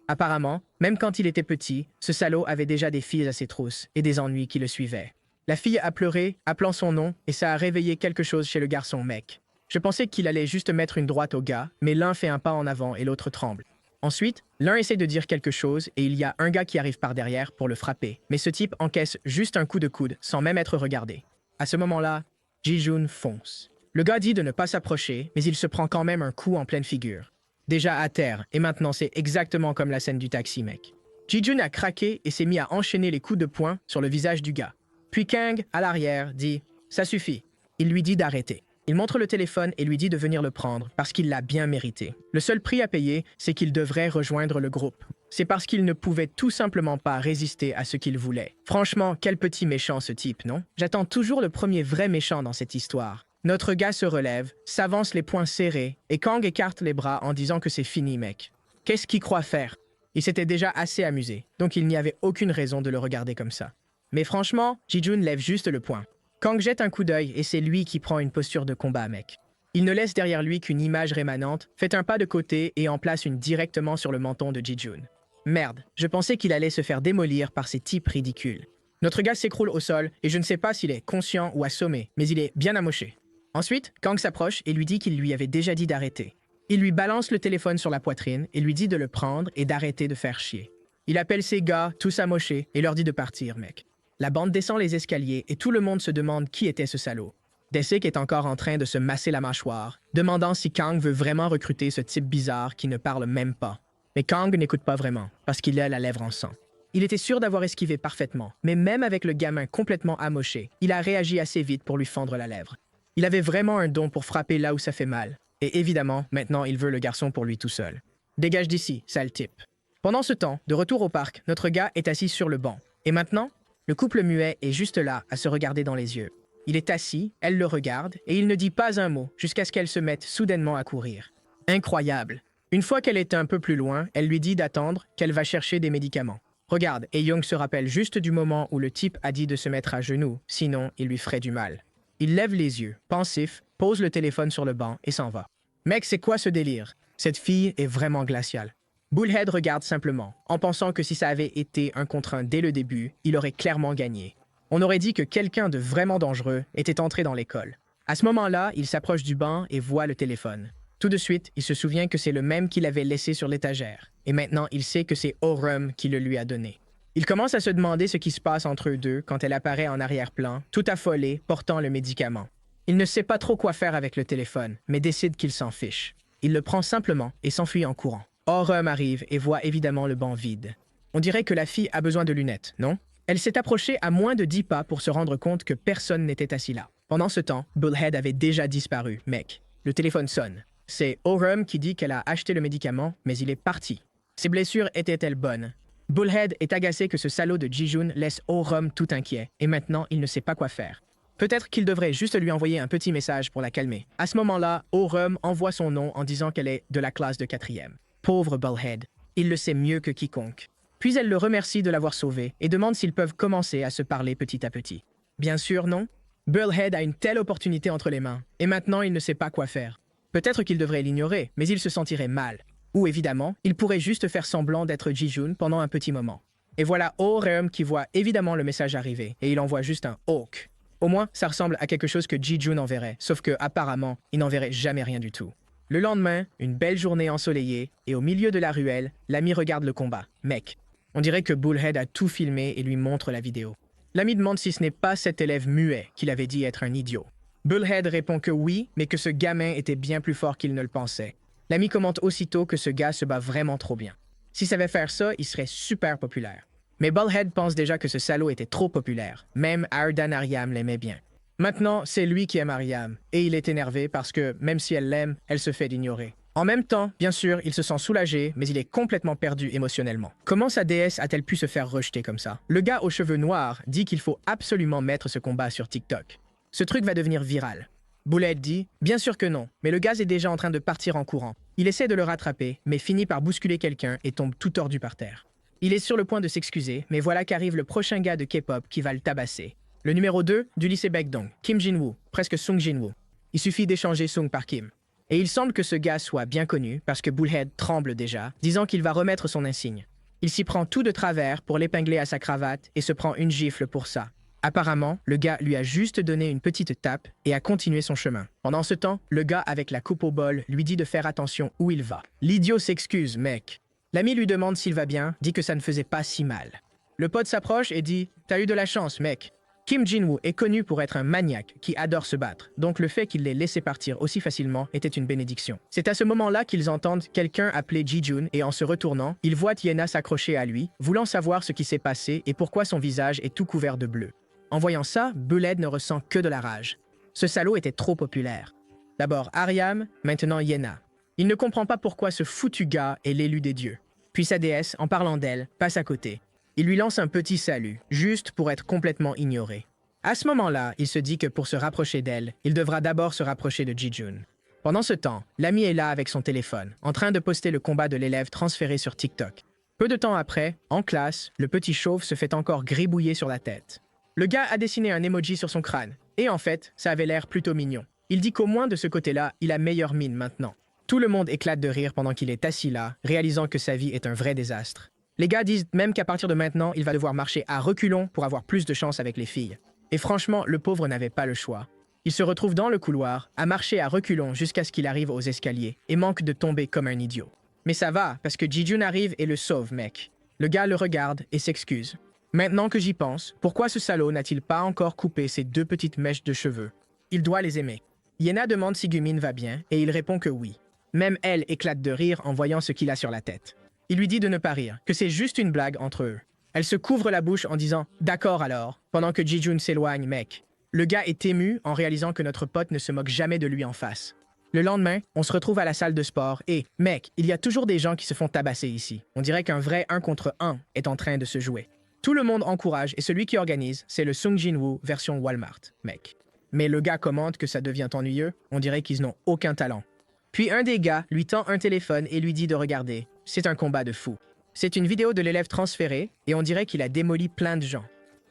Apparemment, même quand il était petit, ce salaud avait déjà des filles à ses trousses et des ennuis qui le suivaient. La fille a pleuré, appelant son nom, et ça a réveillé quelque chose chez le garçon mec. Je pensais qu'il allait juste mettre une droite au gars, mais l'un fait un pas en avant et l'autre tremble. Ensuite, l'un essaie de dire quelque chose et il y a un gars qui arrive par derrière pour le frapper, mais ce type encaisse juste un coup de coude sans même être regardé. À ce moment-là, Ji-Jun fonce. Le gars dit de ne pas s'approcher, mais il se prend quand même un coup en pleine figure. Déjà à terre, et maintenant c'est exactement comme la scène du taxi, mec. Ji-Jun a craqué et s'est mis à enchaîner les coups de poing sur le visage du gars. Puis Kang, à l'arrière, dit « Ça suffit ». Il lui dit d'arrêter. Il montre le téléphone et lui dit de venir le prendre parce qu'il l'a bien mérité. Le seul prix à payer, c'est qu'il devrait rejoindre le groupe. C'est parce qu'il ne pouvait tout simplement pas résister à ce qu'il voulait. Franchement, quel petit méchant ce type, non? J'attends toujours le premier vrai méchant dans cette histoire. Notre gars se relève, s'avance les poings serrés, et Kang écarte les bras en disant que c'est fini, mec. Qu'est-ce qu'il croit faire? Il s'était déjà assez amusé, donc il n'y avait aucune raison de le regarder comme ça. Mais franchement, Ji-Jun lève juste le poing. Kang jette un coup d'œil et c'est lui qui prend une posture de combat, mec. Il ne laisse derrière lui qu'une image rémanente, fait un pas de côté et en place une directement sur le menton de Ji-Jun. Merde, je pensais qu'il allait se faire démolir par ces types ridicules. Notre gars s'écroule au sol et je ne sais pas s'il est conscient ou assommé, mais il est bien amoché. Ensuite, Kang s'approche et lui dit qu'il lui avait déjà dit d'arrêter. Il lui balance le téléphone sur la poitrine et lui dit de le prendre et d'arrêter de faire chier. Il appelle ses gars, tous amochés, et leur dit de partir, mec. La bande descend les escaliers et tout le monde se demande qui était ce salaud. Desick est encore en train de se masser la mâchoire, demandant si Kang veut vraiment recruter ce type bizarre qui ne parle même pas. Mais Kang n'écoute pas vraiment, parce qu'il a la lèvre en sang. Il était sûr d'avoir esquivé parfaitement, mais même avec le gamin complètement amoché, il a réagi assez vite pour lui fendre la lèvre. Il avait vraiment un don pour frapper là où ça fait mal. Et évidemment, maintenant il veut le garçon pour lui tout seul. Dégage d'ici, sale type. Pendant ce temps, de retour au parc, notre gars est assis sur le banc. Et maintenant, le couple muet est juste là, à se regarder dans les yeux. Il est assis, elle le regarde, et il ne dit pas un mot, jusqu'à ce qu'elle se mette soudainement à courir. Incroyable. Une fois qu'elle est un peu plus loin, elle lui dit d'attendre, qu'elle va chercher des médicaments. Regarde, et Young se rappelle juste du moment où le type a dit de se mettre à genoux, sinon il lui ferait du mal. Il lève les yeux, pensif, pose le téléphone sur le banc et s'en va. Mec, c'est quoi ce délire? Cette fille est vraiment glaciale. Bullhead regarde simplement, en pensant que si ça avait été un contre un dès le début, il aurait clairement gagné. On aurait dit que quelqu'un de vraiment dangereux était entré dans l'école. À ce moment-là, il s'approche du banc et voit le téléphone. Tout de suite, il se souvient que c'est le même qu'il avait laissé sur l'étagère. Et maintenant, il sait que c'est Orum qui le lui a donné. Il commence à se demander ce qui se passe entre eux deux quand elle apparaît en arrière-plan, tout affolée, portant le médicament. Il ne sait pas trop quoi faire avec le téléphone, mais décide qu'il s'en fiche. Il le prend simplement et s'enfuit en courant. Orum arrive et voit évidemment le banc vide. On dirait que la fille a besoin de lunettes, non? Elle s'est approchée à moins de 10 pas pour se rendre compte que personne n'était assis là. Pendant ce temps, Bullhead avait déjà disparu, mec. Le téléphone sonne. C'est Orum qui dit qu'elle a acheté le médicament, mais il est parti. Ses blessures étaient-elles bonnes? Bullhead est agacé que ce salaud de Ji-Jun laisse Orum tout inquiet, et maintenant il ne sait pas quoi faire. Peut-être qu'il devrait juste lui envoyer un petit message pour la calmer. À ce moment-là, Orum envoie son nom en disant qu'elle est de la classe de 4e. Pauvre Bullhead. Il le sait mieux que quiconque. Puis elle le remercie de l'avoir sauvé et demande s'ils peuvent commencer à se parler petit à petit. Bien sûr, non. Bullhead a une telle opportunité entre les mains, et maintenant il ne sait pas quoi faire. Peut-être qu'il devrait l'ignorer, mais il se sentirait mal. Ou évidemment, il pourrait juste faire semblant d'être Ji-Jun pendant un petit moment. Et voilà Orum qui voit évidemment le message arriver, et il envoie juste un « Hawk ». Au moins, ça ressemble à quelque chose que Ji-Jun enverrait, sauf que, apparemment, il n'enverrait jamais rien du tout. Le lendemain, une belle journée ensoleillée, et au milieu de la ruelle, l'ami regarde le combat. Mec, on dirait que Bullhead a tout filmé et lui montre la vidéo. L'ami demande si ce n'est pas cet élève muet qu'il avait dit être un idiot. Bullhead répond que oui, mais que ce gamin était bien plus fort qu'il ne le pensait. L'ami commente aussitôt que ce gars se bat vraiment trop bien. S'il savait faire ça, il serait super populaire. Mais Bullhead pense déjà que ce salaud était trop populaire. Même Ardan Aryam l'aimait bien. Maintenant, c'est lui qui aime Aryam, et il est énervé parce que, même si elle l'aime, elle se fait d'ignorer. En même temps, bien sûr, il se sent soulagé, mais il est complètement perdu émotionnellement. Comment sa déesse a-t-elle pu se faire rejeter comme ça? Le gars aux cheveux noirs dit qu'il faut absolument mettre ce combat sur TikTok. Ce truc va devenir viral. Bullhead dit « Bien sûr que non, mais le gaz est déjà en train de partir en courant. » Il essaie de le rattraper, mais finit par bousculer quelqu'un et tombe tout tordu par terre. Il est sur le point de s'excuser, mais voilà qu'arrive le prochain gars de K-pop qui va le tabasser. Le numéro 2 du lycée Baekdong, Kim Jin-woo, presque Sung Jin-woo. Il suffit d'échanger Sung par Kim. Et il semble que ce gars soit bien connu parce que Bullhead tremble déjà, disant qu'il va remettre son insigne. Il s'y prend tout de travers pour l'épingler à sa cravate et se prend une gifle pour ça. Apparemment, le gars lui a juste donné une petite tape et a continué son chemin. Pendant ce temps, le gars avec la coupe au bol lui dit de faire attention où il va. L'idiot s'excuse, mec. L'ami lui demande s'il va bien, dit que ça ne faisait pas si mal. Le pote s'approche et dit « T'as eu de la chance, mec ». Kim Jin-woo est connu pour être un maniaque qui adore se battre, donc le fait qu'il l'ait laissé partir aussi facilement était une bénédiction. C'est à ce moment-là qu'ils entendent quelqu'un appeler Ji-jun et en se retournant, ils voient Yena s'accrocher à lui, voulant savoir ce qui s'est passé et pourquoi son visage est tout couvert de bleu. En voyant ça, Bullhead ne ressent que de la rage. Ce salaud était trop populaire. D'abord Aryam, maintenant Yena. Il ne comprend pas pourquoi ce foutu gars est l'élu des dieux. Puis sa déesse, en parlant d'elle, passe à côté. Il lui lance un petit salut, juste pour être complètement ignoré. À ce moment-là, il se dit que pour se rapprocher d'elle, il devra d'abord se rapprocher de Ji-jun. Pendant ce temps, l'ami est là avec son téléphone, en train de poster le combat de l'élève transféré sur TikTok. Peu de temps après, en classe, le petit chauve se fait encore gribouiller sur la tête. Le gars a dessiné un emoji sur son crâne, et en fait, ça avait l'air plutôt mignon. Il dit qu'au moins de ce côté-là, il a meilleure mine maintenant. Tout le monde éclate de rire pendant qu'il est assis là, réalisant que sa vie est un vrai désastre. Les gars disent même qu'à partir de maintenant, il va devoir marcher à reculons pour avoir plus de chance avec les filles. Et franchement, le pauvre n'avait pas le choix. Il se retrouve dans le couloir, à marcher à reculons jusqu'à ce qu'il arrive aux escaliers, et manque de tomber comme un idiot. Mais ça va, parce que Ji-jun arrive et le sauve, mec. Le gars le regarde et s'excuse. Maintenant que j'y pense, pourquoi ce salaud n'a-t-il pas encore coupé ses 2 petites mèches de cheveux? Il doit les aimer. Yena demande si Gumin va bien, et il répond que oui. Même elle éclate de rire en voyant ce qu'il a sur la tête. Il lui dit de ne pas rire, que c'est juste une blague entre eux. Elle se couvre la bouche en disant « D'accord alors », pendant que Ji-jun s'éloigne, mec. Le gars est ému en réalisant que notre pote ne se moque jamais de lui en face. Le lendemain, on se retrouve à la salle de sport et, mec, il y a toujours des gens qui se font tabasser ici. On dirait qu'un vrai 1 contre 1 est en train de se jouer. Tout le monde encourage et celui qui organise, c'est le Sung Jin-woo version Walmart, mec. Mais le gars commente que ça devient ennuyeux, on dirait qu'ils n'ont aucun talent. Puis un des gars lui tend un téléphone et lui dit de regarder. C'est un combat de fou. C'est une vidéo de l'élève transféré et on dirait qu'il a démoli plein de gens.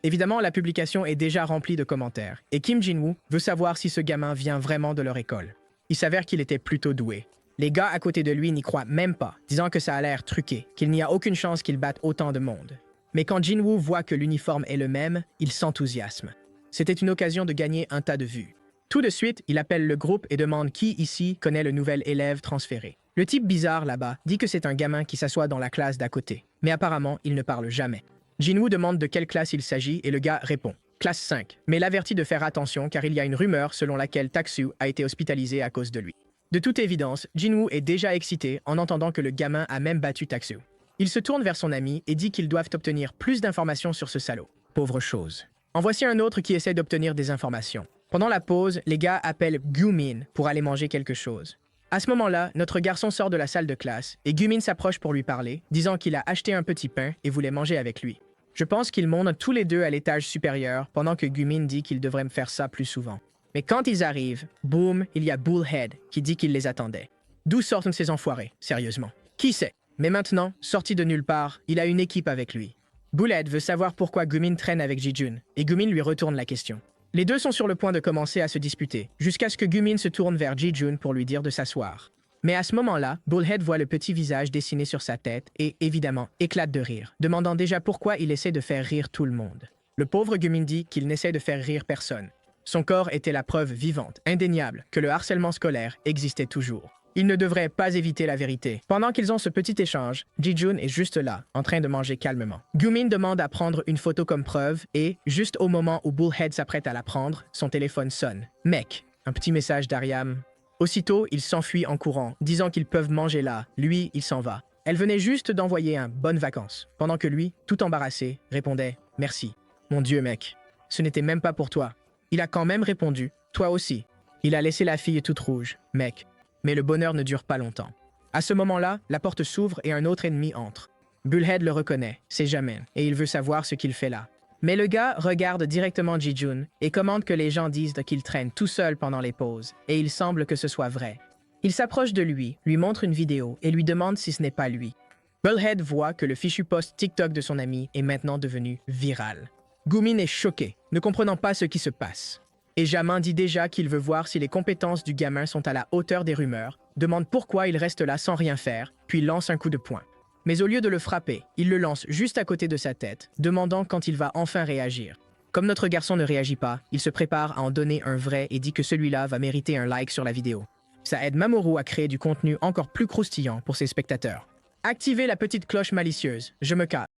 Évidemment, la publication est déjà remplie de commentaires et Kim Jin-woo veut savoir si ce gamin vient vraiment de leur école. Il s'avère qu'il était plutôt doué. Les gars à côté de lui n'y croient même pas, disant que ça a l'air truqué, qu'il n'y a aucune chance qu'il batte autant de monde. Mais quand Jin-woo voit que l'uniforme est le même, il s'enthousiasme. C'était une occasion de gagner un tas de vues. Tout de suite, il appelle le groupe et demande qui ici connaît le nouvel élève transféré. Le type bizarre là-bas dit que c'est un gamin qui s'assoit dans la classe d'à côté, mais apparemment, il ne parle jamais. Jin-woo demande de quelle classe il s'agit et le gars répond « Classe 5 », mais l'avertit de faire attention car il y a une rumeur selon laquelle Tak-soo a été hospitalisé à cause de lui. De toute évidence, Jin-woo est déjà excité en entendant que le gamin a même battu Tak-soo. Il se tourne vers son ami et dit qu'ils doivent obtenir plus d'informations sur ce salaud. Pauvre chose. En voici un autre qui essaie d'obtenir des informations. Pendant la pause, les gars appellent Gumin pour aller manger quelque chose. À ce moment-là, notre garçon sort de la salle de classe et Gumin s'approche pour lui parler, disant qu'il a acheté un petit pain et voulait manger avec lui. Je pense qu'ils montent tous les deux à l'étage supérieur pendant que Gumin dit qu'il devrait me faire ça plus souvent. Mais quand ils arrivent, boum, il y a Bullhead qui dit qu'il les attendait. D'où sortent ces enfoirés, sérieusement? Qui sait? Mais maintenant, sorti de nulle part, il a une équipe avec lui. Bullhead veut savoir pourquoi Gumin traîne avec Ji-jun, et Gumin lui retourne la question. Les deux sont sur le point de commencer à se disputer, jusqu'à ce que Gumin se tourne vers Ji-jun pour lui dire de s'asseoir. Mais à ce moment-là, Bullhead voit le petit visage dessiné sur sa tête et, évidemment, éclate de rire, demandant déjà pourquoi il essaie de faire rire tout le monde. Le pauvre Gumin dit qu'il n'essaie de faire rire personne. Son corps était la preuve vivante, indéniable, que le harcèlement scolaire existait toujours. Il ne devrait pas éviter la vérité. Pendant qu'ils ont ce petit échange, Ji-jun est juste là, en train de manger calmement. Gumin demande à prendre une photo comme preuve et, juste au moment où Bullhead s'apprête à la prendre, son téléphone sonne. « Mec !» Un petit message d'Aryam. Aussitôt, il s'enfuit en courant, disant qu'ils peuvent manger là. Lui, il s'en va. Elle venait juste d'envoyer un « bonnes vacances », pendant que lui, tout embarrassé, répondait « Merci. Mon Dieu, mec. Ce n'était même pas pour toi. » Il a quand même répondu « Toi aussi. » Il a laissé la fille toute rouge. « Mec. » Mais le bonheur ne dure pas longtemps. À ce moment-là, la porte s'ouvre et un autre ennemi entre. Bullhead le reconnaît, c'est Jamin, et il veut savoir ce qu'il fait là. Mais le gars regarde directement Ji-jun et commande que les gens disent qu'il traîne tout seul pendant les pauses, et il semble que ce soit vrai. Il s'approche de lui montre une vidéo et lui demande si ce n'est pas lui. Bullhead voit que le fichu post TikTok de son ami est maintenant devenu viral. Gumin est choqué, ne comprenant pas ce qui se passe. Et Jamin dit déjà qu'il veut voir si les compétences du gamin sont à la hauteur des rumeurs, demande pourquoi il reste là sans rien faire, puis lance un coup de poing. Mais au lieu de le frapper, il le lance juste à côté de sa tête, demandant quand il va enfin réagir. Comme notre garçon ne réagit pas, il se prépare à en donner un vrai et dit que celui-là va mériter un like sur la vidéo. Ça aide Mamoru à créer du contenu encore plus croustillant pour ses spectateurs. Activez la petite cloche malicieuse, je me casse.